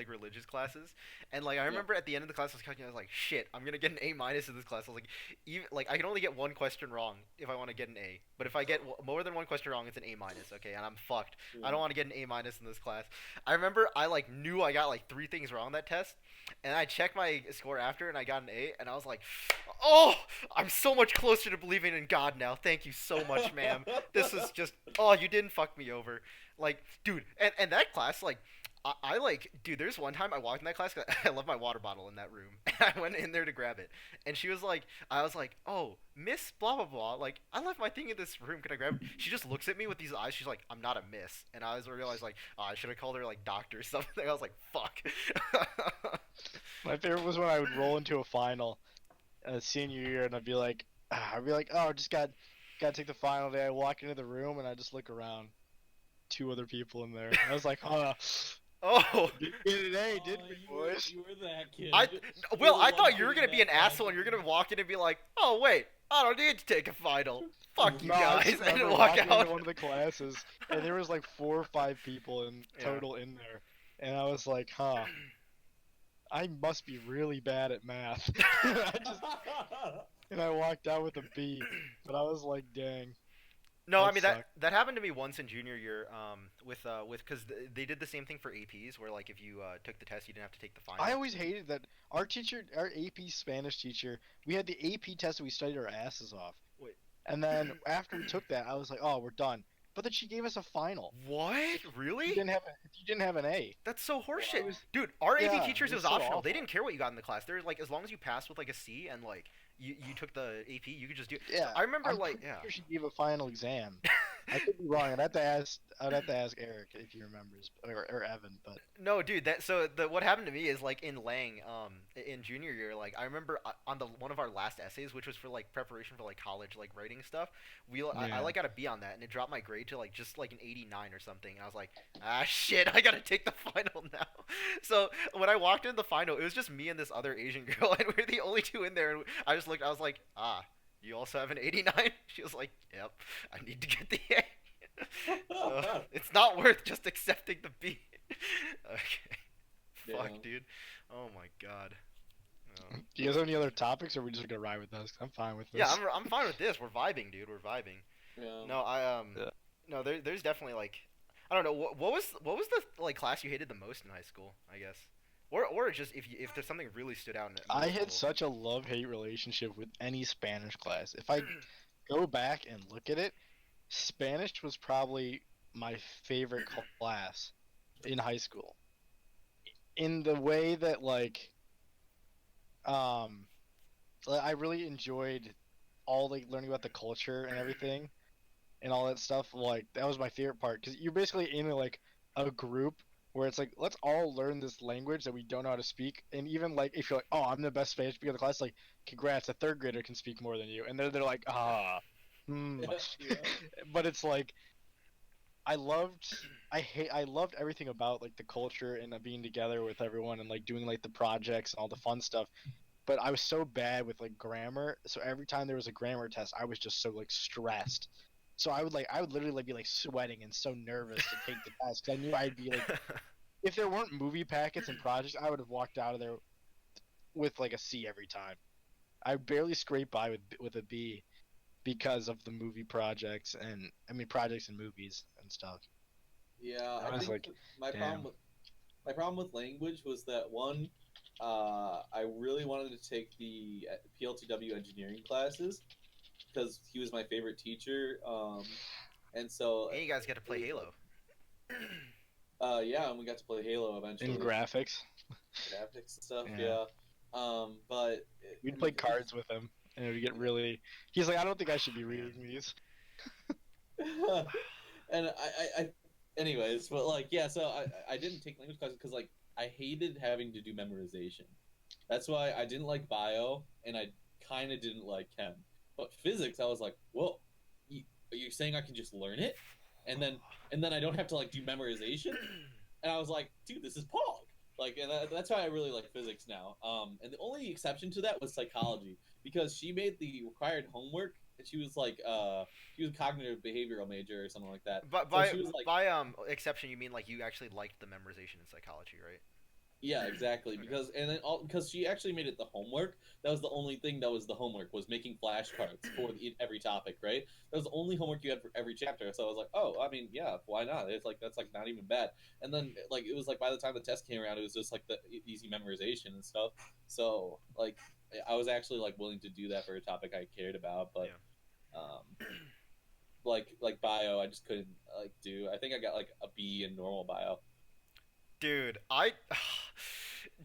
religious classes, and like I remember at the end of the class I was like, shit, I'm gonna get an A minus in this class. I was like, even like I can only get one question wrong if I want to get an A, but if I get more than one question wrong, it's an A minus, okay, and I'm fucked. I don't want to get an A minus in this class. I remember I like knew I got like 3 things wrong that test, and I checked my score after, and I got an A, and I was like, oh, I'm so much closer to believing in God now. Thank you so much, ma'am. This is just, oh, you didn't fuck me over. Like, dude, and that class, like, I like, dude, there's one time I walked in that class, 'cause I left my water bottle in that room. I went in there to grab it, and she was like, I was like, oh, Miss blah blah blah, like, I left my thing in this room, can I grab it? She just looks at me with these eyes, she's like, I'm not a miss. And I realized, like, oh, I should have called her, like, doctor or something. I was like, fuck. My favorite was when I would roll into a final senior year, and I'd be like, oh, just got to take the final day. I walk into the room, and I just look around. 2 other people in there. I was like, oh. Oh, Get an A, didn't we, boys? You were that kid. I thought you were gonna be an asshole, and you're gonna walk in and be like, "Oh wait, I don't need to take a final. Fuck you guys," and walk out. Into one of the classes, and there was like 4 or 5 people in total in there, and I was like, huh. I must be really bad at math. And I walked out with a B, but I was like, dang. No, I mean that happened to me once in junior year, with because they did the same thing for APs, where like if you took the test, you didn't have to take the final. I always hated that our AP Spanish teacher, we had the AP test and we studied our asses off. Wait. And then after we took that, I was like, oh, we're done. But then she gave us a final. What? Really? You didn't have an A. That's so horseshit. Wow. Dude, our AP teachers, it was so optional. awful. They didn't care what you got in the class. They're like, as long as you passed with like a C and like you took the AP, you could just do it. Yeah. So I remember I'm like, pretty sure she gave a final exam. I could be wrong. I'd have to ask Eric if he remembers, or Evan. But no, dude. What happened to me is like in Lang, in junior year, like I remember on one of our last essays, which was for like preparation for like college like writing stuff. I like got a B on that, and it dropped my grade to like just like an 89 or something. And I was like, ah shit, I gotta take the final now. So when I walked into the final, it was just me and this other Asian girl, and we were the only 2 in there. And I just looked. I was like, ah. You also have an 89? She was like, yep, I need to get the A. It's not worth just accepting the B. Okay. Yeah. Fuck, dude. Oh my god. do you guys have any other topics, or are we just gonna ride with this? I'm fine with this. Yeah, I'm fine with this. We're vibing, dude. We're vibing. Yeah. No, no, there's definitely like, I don't know. What was the like class you hated the most in high school? I guess. Or just if there's something really stood out in it. I had such a love-hate relationship with any Spanish class. If I go back and look at it, Spanish was probably my favorite class in high school. In the way that like I really enjoyed all like learning about the culture and everything and all that stuff. Like that was my favorite part because you're basically in like a group where it's like let's all learn this language that we don't know how to speak. And even like if you're like, oh, I'm the best Spanish speaker in the class, like congrats, a third grader can speak more than you, and they're like, ah, hmm. Yeah. But it's like I loved. I loved everything about like the culture and being together with everyone and like doing like the projects and all the fun stuff, but I was so bad with like grammar. So every time there was a grammar test, I was just so like stressed. So I would literally like, be like sweating and so nervous to take the test because I knew I'd be like, if there weren't movie packets and projects, I would have walked out of there with like a C every time. I barely scraped by with a B because of the movie projects and I mean projects and movies and stuff. Yeah, I I was think like, my problem damn. with my problem with language was that one, I really wanted to take the PLTW engineering classes because he was my favorite teacher. And so And you guys get to it play was like, Halo. yeah, and we got to play Halo In eventually, graphics, graphics and stuff. yeah. Yeah, but We'd and play cards with him, and it would get really. He's like, I don't think I should be Man. reading these. and anyways, but like, yeah, so I didn't take language classes because like I hated having to do memorization. That's why I didn't like bio, and I kind of didn't like chem. But physics, I was like, whoa, are you saying I can just learn it, and then I don't have to like do memorization? And I was like, dude, this is Pog. Like, and that's why I really like physics now. And the only exception to that was psychology because she made the required homework, and she was a cognitive behavioral major or something like that. But So she was like, by exception, you mean like you actually liked the memorization in psychology, right? yeah, exactly. Okay. Because she actually made it the homework. That was the only thing that was the homework was making flashcards for every topic, right? That was the only homework you had for every chapter. So I was like, oh, I mean, yeah, why not? It's like that's like not even bad. And then like it was like by the time the test came around, it was just like the easy memorization and stuff. So like I was actually like willing to do that for a topic I cared about, but Yeah. um, like bio, I just couldn't like do. I think I got like a B in normal bio. Dude,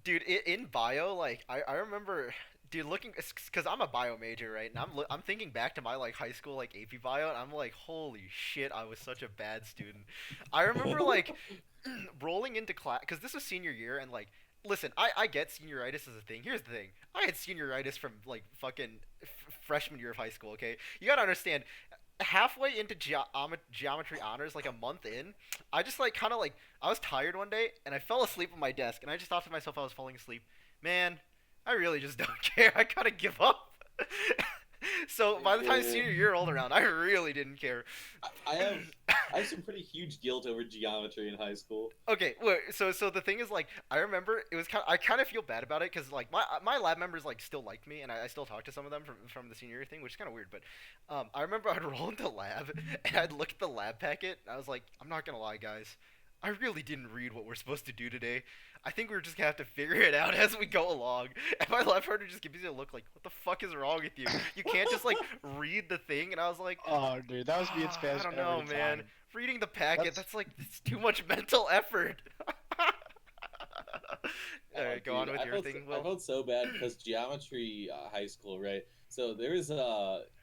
dude, in bio, like I remember, dude, looking, cause I'm a bio major, right? And I'm thinking back to my like high school like AP bio, and I'm like, holy shit, I was such a bad student. I remember like rolling into class, cause this was senior year, and like, listen, I get senioritis as a thing. Here's the thing, I had senioritis from like fucking freshman year of high school. Okay, you gotta understand. Halfway into geometry honors, like a month in, I just like kind of like I was tired one day and I fell asleep on my desk and I just thought to myself I was falling asleep. Man, I really just don't care. I gotta give up. So by the time senior year rolled around, I really didn't care. I have I have some pretty huge guilt over geometry in high school. Okay, wait, so the thing is like I remember it was I kind of feel bad about it because like my lab members like still liked me and I still talk to some of them from the senior year thing, which is kind of weird. But I remember I'd roll into lab and I'd look at the lab packet and I was like, I'm not gonna lie, guys, I really didn't read what we're supposed to do today. I think we're just gonna have to figure it out as we go along. And my lab partner just gives me a look like, what the fuck is wrong with you? You can't just like read the thing. And I was like, Oh, dude, that was me in I Spanish don't every know, man. time. Reading the packet, That's that's like it's too much mental effort. All Oh, right, go on dude, with your thing, I Will. felt so bad because geometry high school, right? So there was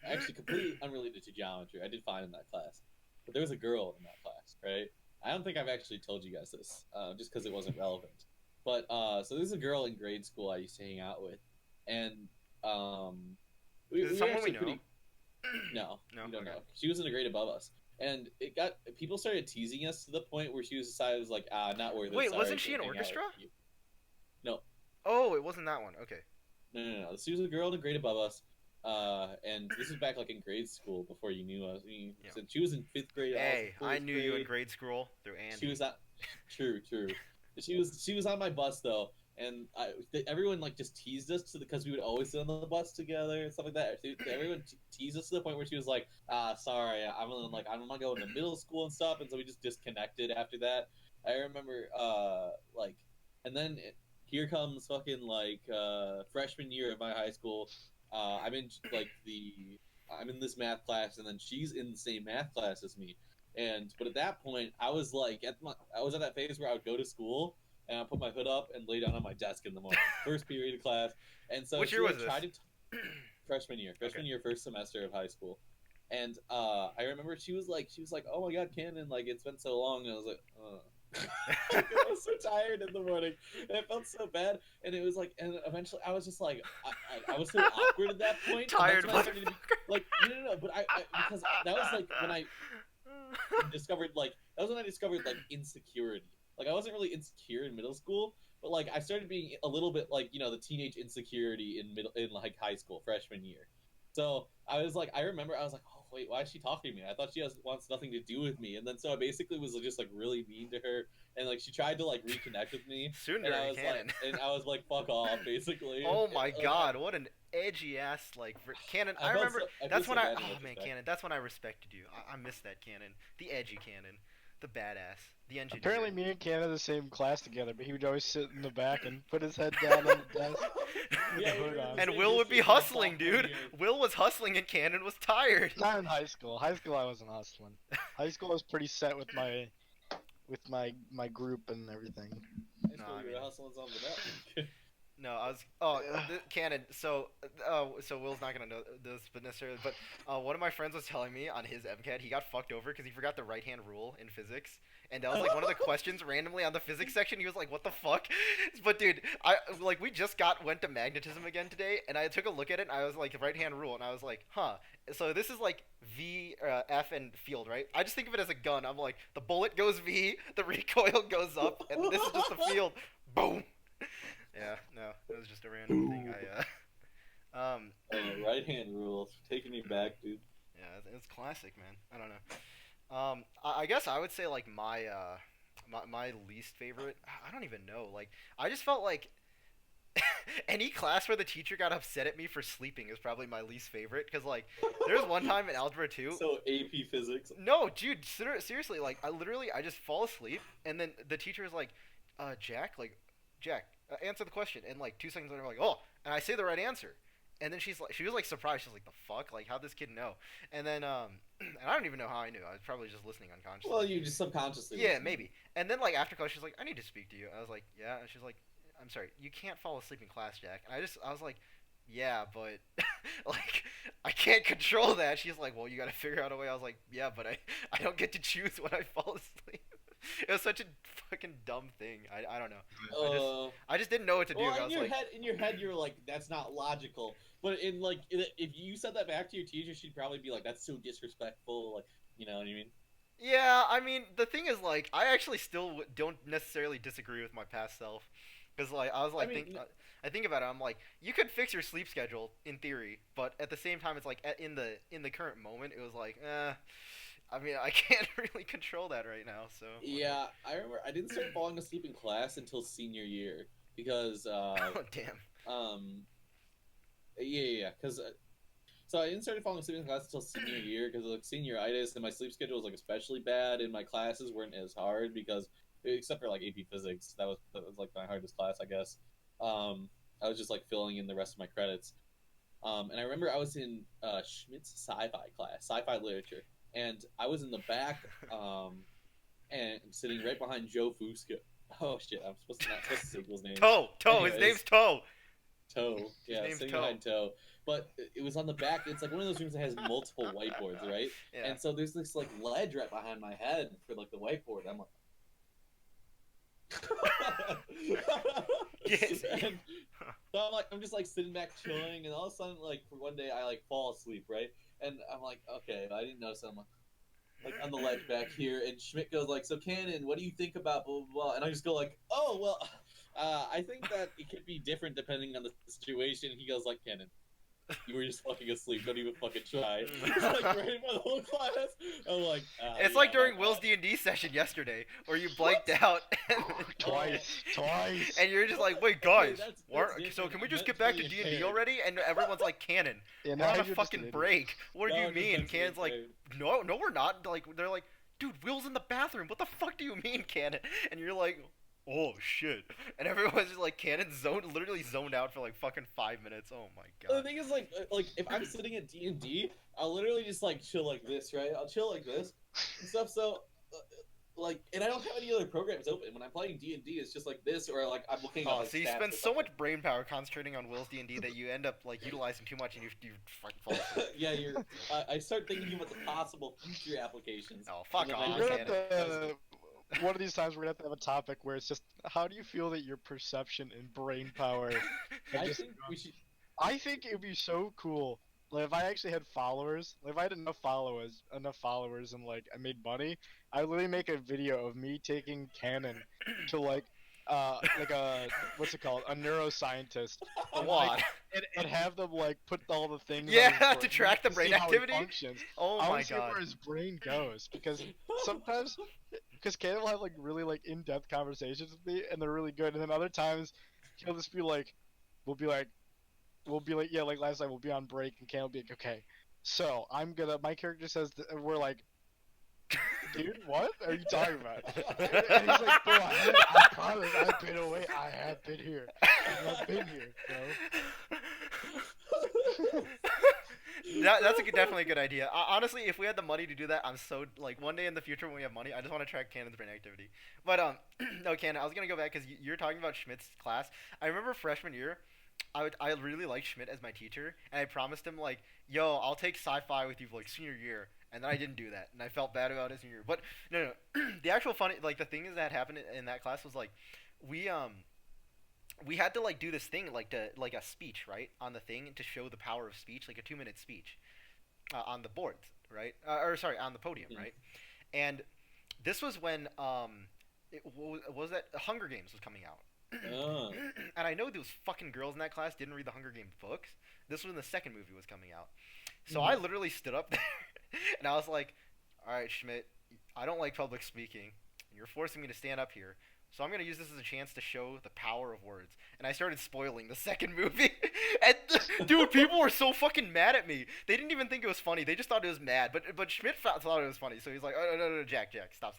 actually completely unrelated to geometry. I did fine in that class, but there was a girl in that class, right? I don't think I've actually told you guys this, just because it wasn't relevant. But so there's a girl in grade school I used to hang out with, and um, Is it we were someone we actually know? pretty. No, No. we don't Okay. know. She was in a grade above us, and it got people started teasing us to the point where she was decided was like, not worth it. Wait, Sorry, wasn't I she can't in hang out orchestra? with you. No, Oh, it wasn't that one. Okay. no. She was a girl in a grade above us, and this was back like in grade school before you knew us. Yeah. So she was in fifth grade. I was in Hey, I first knew you in grade. grade school through She Andy. was not true. She was on my bus though, and everyone like just teased us because we would always sit on the bus together and stuff like that. Everyone teased us to the point where she was like, sorry, I'm not going to middle school and stuff," and so we just disconnected after that. I remember like, and then here comes fucking like freshman year of my high school. I'm in like I'm in this math class, and then she's in the same math class as me. But at that point, I was like I was at that phase where I would go to school and I put my hood up and lay down on my desk in the morning, first period of class. And so Which she year was like this? tried to. Freshman year, first semester of high school. And I remember she was like, "Oh my God, Cannon! Like it's been so long." And I was like, I was so tired in the morning, and it felt so bad. And it was like, and eventually, I was just like, I was so awkward at that point. Tired and that's when I started to be like, no, but I because that was like when I discovered like that was when I discovered like insecurity. Like I wasn't really insecure in middle school, but like I started being a little bit like the teenage insecurity in like high school freshman year. So I was like, I remember I was like, oh wait, why is she talking to me? I thought she wants nothing to do with me. And then so I basically was just like really mean to her, and like she tried to like reconnect with me, and I was Cannon. like, fuck off, basically. Oh my Like, God, what an edgy ass Cannon. I remember that's when oh man, Cannon, that's when I respected you. I miss that Cannon, the edgy Cannon, the badass, the engineer. Apparently, me and Cannon are the same class together, but he would always sit in the back and put his head down on the desk. And Will would be hustling, dude. Will was hustling and Cannon was tired. Not in high school. High school, I wasn't hustling. High school, I was pretty set with my group and everything. No, you were hustling on the net. No, I was. Cannon. So Will's not gonna know this, but necessarily. But one of my friends was telling me on his MCAT he got fucked over because he forgot the right-hand rule in physics, and that was like one of the questions randomly on the physics section. He was like, "What the fuck?" But dude, we just went to magnetism again today, and I took a look at it, and I was like, right-hand rule, and I was like, huh. So this is like V, F, and field, right? I just think of it as a gun. I'm like, the bullet goes V, the recoil goes up, and this is just the field. Boom. Yeah, no, it was just a random thing. Right hand rule, taking me back, dude. Yeah, it's classic, man. I don't know. I guess I would say like my least favorite. I don't even know. Like, I just felt like any class where the teacher got upset at me for sleeping is probably my least favorite. Cause like, there was one time in algebra 2. So AP physics. No, dude, seriously, like I just fall asleep, and then the teacher is like, Jack, answer the question, and like 2 seconds later, I'm like, oh, and I say the right answer, and then she was like surprised. She's like, the fuck, like how'd this kid know? And then and I don't even know how I knew. I was probably just listening unconsciously. Well, you just subconsciously. Yeah, maybe. And then like after class, she's like, I need to speak to you. I was like, yeah, and she's like, I'm sorry, you can't fall asleep in class, Jack. And I was like, yeah, but like I can't control that. She's like, well, you got to figure out a way. I was like, yeah, but I don't get to choose when I fall asleep. It was such a fucking dumb thing. I don't know. I just didn't know what to do. Well, in your head, you're like, that's not logical. But if you said that back to your teacher, she'd probably be like, that's so disrespectful. Like, you know what I mean? Yeah, I mean, the thing is, like, I actually still don't necessarily disagree with my past self. Because, like, I was like, I think about it, I'm like, you could fix your sleep schedule, in theory, but at the same time, it's like, in the current moment, it was like, I mean, I can't really control that right now, so. Yeah, I remember I didn't start falling asleep in class until senior year because. Oh damn. Yeah, because. So I didn't start falling asleep in class until senior year because of like senioritis, and my sleep schedule was like especially bad, and my classes weren't as hard because, except for like AP Physics, that was like my hardest class, I guess. I was just like filling in the rest of my credits. And I remember I was in Schmidt's sci-fi class, sci-fi literature. And I was in the back, and sitting right behind Joe Fusco. Oh shit! I'm not supposed to say people's names. Toe. His name's Toe. Yeah, sitting behind Toe. But it was on the back. It's like one of those rooms that has multiple whiteboards, right? Yeah. And so there's this like ledge right behind my head for like the whiteboard. I'm like. Yes. And so I'm just like sitting back chilling, and all of a sudden, like for one day, I like fall asleep, right? And I'm like, okay, I didn't notice. I'm like on the ledge back here, and Schmidt goes like, so Cannon, what do you think about blah blah blah? And I just go like, oh well, I think that it could be different depending on the situation. And he goes like, Cannon, you were just fucking asleep. Don't even fucking try. It's like right in the whole class. I'm like, it's like during Will's D&D session yesterday, where you blanked out. And Twice. And you're just like, wait, guys, that's so can we just get back to D&D already? And everyone's like, Cannon, we're on a fucking break. What do you mean? Cannon's like, no, we're not. Like, they're like, dude, Will's in the bathroom. What the fuck do you mean, Cannon? And you're like, oh shit! And everyone's just like, Cannon literally zoned out for like fucking 5 minutes. Oh my god. The thing is, like if I'm sitting at D&D, I'll literally just like chill like this, right? I'll chill like this and stuff. So like, and I don't have any other programs open. When I'm playing D&D, it's just like this, or like I'm looking up Oh, like so you stats spend or so something. much brain power concentrating on Will's D&D that you end up like utilizing too much and you fucking fall asleep. Yeah, I start thinking about the possible future applications. Oh, fuck and then off, We're gonna man. have to, one of these times we're gonna have to have a topic where it's just how do you feel that your perception and brain power have I just think we should. I think it'd be so cool. Like if I actually had followers, like if I had enough followers, and like I made money, I'd literally make a video of me taking Canon to like a what's it called, a neuroscientist, and like What? and have them like put all the things on Yeah, his to brain track the to brain see how he activity? functions. Oh I my want to see god. where his brain goes because sometimes because Canon will have like really like in-depth conversations with me and they're really good, and then other times he'll just be like, we'll be like yeah, like last night we'll be on break and Cam will be like, okay, so my character says, we're like, dude, what are you talking about? And he's like, bro, I promise, I've been away, I have been here, I've been here, bro. That's definitely a good idea. Honestly, if we had the money to do that, I'm so like one day in the future when we have money, I just want to track Cannon's brain activity. But no, Cannon, I was gonna go back because you're talking about Schmidt's class. I remember freshman year, I really liked Schmidt as my teacher, and I promised him like, yo, I'll take sci-fi with you for like senior year, and then I didn't do that, and I felt bad about it senior year. But no, the actual funny like the thing is that happened in that class was like, we we had to like do this thing like to like a speech right on the thing to show the power of speech, like a 2 minute speech on the board, right? Or sorry, on the podium, right? And this was when what was that Hunger Games was coming out. Oh. And I know those fucking girls in that class didn't read the Hunger Games books. This was when the second movie was coming out. So I literally stood up there and I was like, "All right, Schmidt, I don't like public speaking. You're forcing me to stand up here. So I'm gonna use this as a chance to show the power of words." And I started spoiling the second movie. And dude, people were so fucking mad at me. They didn't even think it was funny. They just thought it was mad. But Schmidt thought it was funny. So he's like, "Oh no, Jack, stop.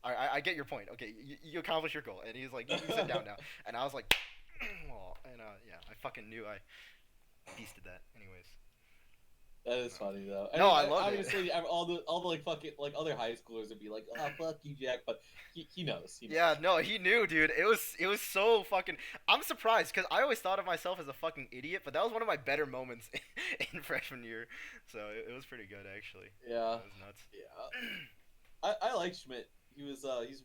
All right, I get your point. Okay, you accomplished your goal." And he's like, "You sit down now." And I was like, "Oh," and yeah, I fucking knew I beasted that. Anyways. That is funny though. No, I mean, love it. obviously, all the like fucking like other high schoolers would be like, "Oh fuck you, Jack," but he knows. He knows. Yeah, no, he knew, dude. It was so fucking. I'm surprised because I always thought of myself as a fucking idiot, but that was one of my better moments in freshman year. So it was pretty good actually. Yeah. It was nuts. Yeah. I like Schmidt. He was He was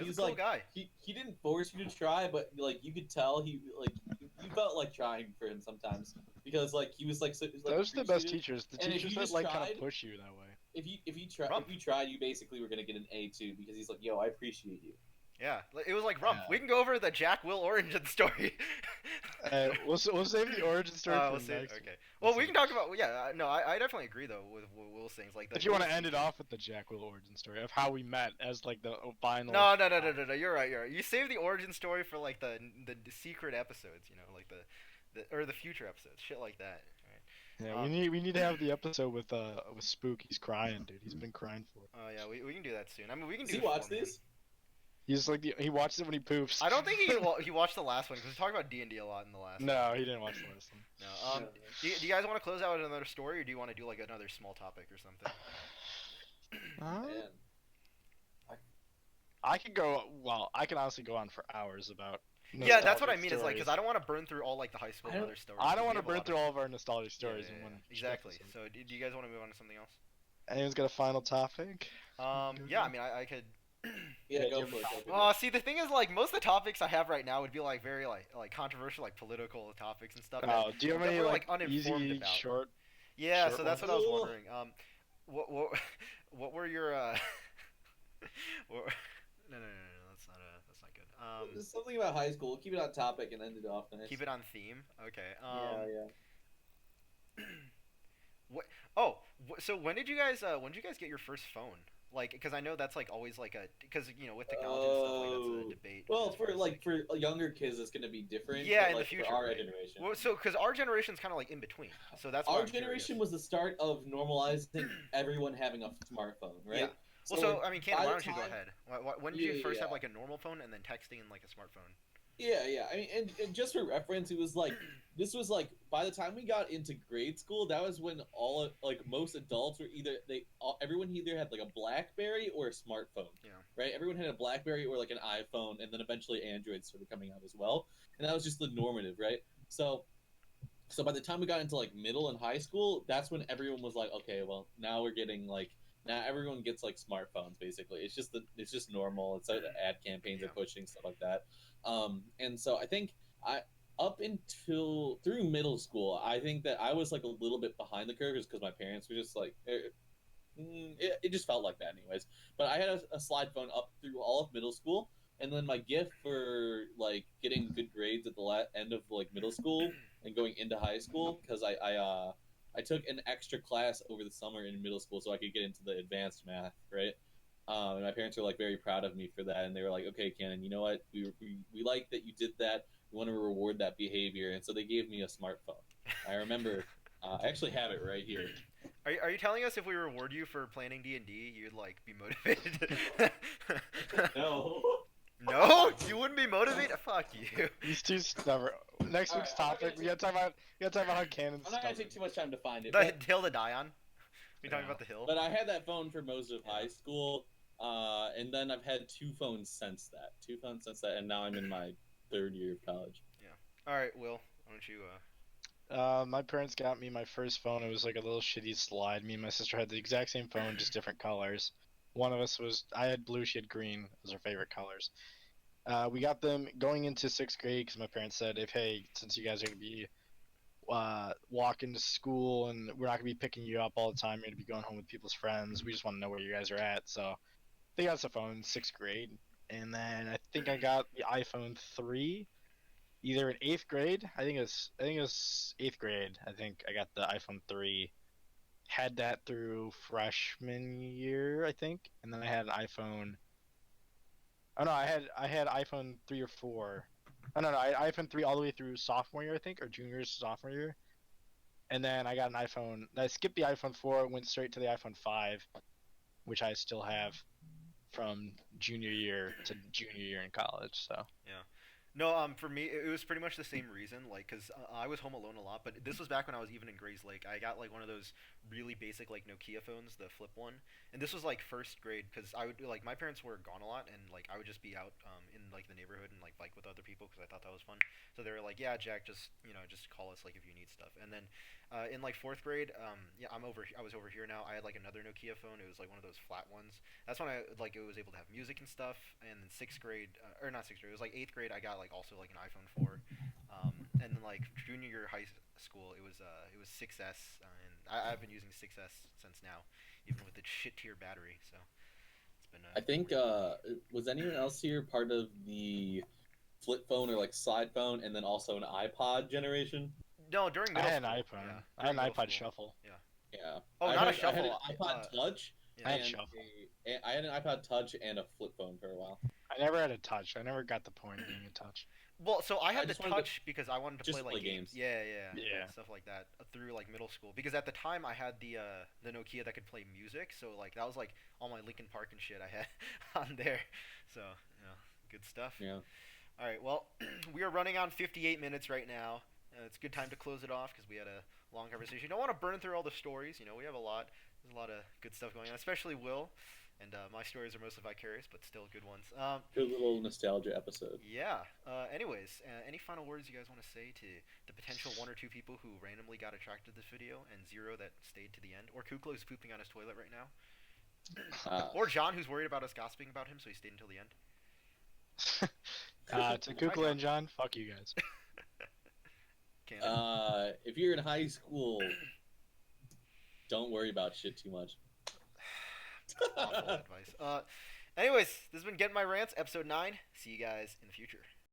he's a cool like guy. he didn't force you to try, but like you could tell he like you felt like trying for him sometimes because like he was like so, like, Those are the best appreciative. teachers. The And if teachers you that just like kind tried- of push you that way. If you tried, you basically were gonna get an A too because he's like, "Yo, I appreciate you." Yeah, it was like Rump. Yeah. We can go over the Jack Will origin story. We'll save the origin story for we'll see. next. Okay. Well, we can talk about. Yeah, no, I definitely agree though with Will's things like that. If you want to end it off with the Jack Will origin story of how we met as like the final. No. You're right. You save the origin story for like the secret episodes. You know, like the future episodes, shit like that. Right? Yeah, we need to have the episode with Spook. He's crying, dude. He's been crying for it. Oh yeah, we can do that soon. I mean, we can Does do. he watch four, man. this? He's like he watches it when he poops. I don't think he watched the last one because we talked about D&D a lot in the last. one. No, he didn't watch the last one. No. No. Do you guys want to close out with another story, or do you want to do like another small topic or something? Man. I could go. Well, I can honestly go on for hours about. Yeah, that's what I nostalgic mean. Is like because stories. I don't want to burn through all like the high school I and don't- other stories. I don't want want to burn through all of our nostalgic stories in one. Exactly. episode. So do you guys want to move on to something else? Anyone's got a final topic? Yeah. I mean, I could. Yeah, Yeah, go you're for it. fine. Go for it. See, the thing is, like, most of the topics I have right now would be like very like controversial, like political topics and stuff. Oh, do you have that any we're, like uninformed easy about. short? Yeah, short so that's ones? what I was Ooh. wondering. What were your no, that's not good. There's something about high school. Keep it on topic and end it off nice. Keep it on theme. Okay. Yeah. So when did you guys get your first phone? Like, because I know that's like always like because with technology and stuff, like that's a debate. Well, as far for as, like for younger kids, it's gonna be different. Yeah, but, in the like, future, for our right. generation. Well, so because our generation's kind of like in between, so that's why Our I'm generation curious. was the start of normalizing everyone having a smartphone, right? Yeah. Well, So, I mean, Cannon, by why the don't you go time- ahead? When did you first have Yeah. like a normal phone and then texting and like a smartphone? Yeah. I mean, and just for reference, it was like this was like by the time we got into grade school, that was when most adults were everyone either had like a BlackBerry or a smartphone, Yeah. right? Everyone had a BlackBerry or like an iPhone, and then eventually Android started coming out as well, and that was just the normative, right? So by the time we got into like middle and high school, that's when everyone was like, okay, well now we're getting like now everyone gets like smartphones basically. It's just normal. It's like the ad campaigns are Yeah. pushing stuff like that. And so I think I up until through middle school, I think that I was like a little bit behind the curve just because my parents were just like it just felt like that anyways. But I had a slide phone up through all of middle school, and then my gift for like getting good grades at the end of like middle school and going into high school because I took an extra class over the summer in middle school so I could get into the advanced math, right? And my parents were like very proud of me for that, and they were like, "Okay, Cannon, you know what? We like that you did that. We want to reward that behavior," and so they gave me a smartphone. I remember, I actually have it right here. Are you telling us if we reward you for planning D&D, you'd like be motivated? No. No, you wouldn't be motivated. Fuck you. He's too stubborn. Next week's topic, we gotta talk about how Cannon's I'm not gonna stubborn. take too much time to find it, The hill to die on. We talking Yeah. about the hill? but I had that phone for most of Yeah. high school, and then I've had two phones since that, and now I'm in my third year of college. All right, Will. Why don't you? My parents got me my first phone. It was like a little shitty slide. Me and my sister had the exact same phone, just different colors. I had blue, she had green. Those are favorite colors. We got them going into sixth grade because my parents said, hey, since you guys are gonna be walking to school and we're not gonna be picking you up all the time, you're gonna be going home with people's friends. We just want to know where you guys are at. So they got us a phone in sixth grade, and then I think I got the iPhone 3 either in eighth grade. I think it was eighth grade. I think I got the iPhone 3. Had that through freshman year, I think, and then I had an iPhone. Oh no, I had iPhone 3 or 4. Oh no, I had iPhone 3 all the way through sophomore year, I think, or junior to sophomore year. And then I got an iPhone. I skipped the iPhone 4, went straight to the iPhone 5, which I still have from junior year to junior year in college. So Yeah. No, for me, it was pretty much the same reason. Like, cause I was home alone a lot, but this was back when I was even in Grays Lake. I got like one of those really basic like Nokia phones, the flip one, and this was like first grade. Cause I would like my parents were gone a lot, and like I would just be out in like the neighborhood and like bike with other people because I thought that was fun. So they were like, yeah, Jack, just just call us like if you need stuff. And then in like fourth grade, yeah, I was over here now. I had like another Nokia phone. It was like one of those flat ones. That's when I like it was able to have music and stuff. And then sixth grade, or not sixth grade, it was like eighth grade. I got like also like an iPhone 4. And then like junior year high school, it was 6S, and I've been using 6S since now, even with the shit tier battery. So it's been. I think was anyone else here part of the flip phone or like slide phone, and then also an iPod generation? No, during I middle had an school. iPhone. Yeah, I had during an middle iPod school. Shuffle. Yeah. Yeah, Oh, I not a had I had an shuffle. iPod Touch Yeah. I had and Shuffle. I had an iPod Touch and a flip phone for a while. I never had a touch. I never got the point of being a touch. Well, so I I had the just wanted to touch because I wanted to just play like play games. Yeah, Yeah. stuff like that through like middle school. Because at the time I had the Nokia that could play music, so like that was like all my Linkin Park and shit I had on there. So good stuff. Yeah. All right, well, we are running on 58 minutes right now. It's a good time to close it off because we had a long conversation. You don't want to burn through all the stories. We have a lot. There's a lot of good stuff going on, especially Will. And my stories are mostly vicarious, but still good ones. Good little nostalgia episode. Yeah. Anyways, any final words you guys want to say to the potential one or two people who randomly got attracted to this video and zero that stayed to the end? Or Kukla who's pooping on his toilet right now? Or John who's worried about us gossiping about him, so he stayed until the end? To Kukla and John, fuck you guys. If you're in high school, don't worry about shit too much. Awful advice. Anyways, this has been Getting My Rants, episode 9. See you guys in the future.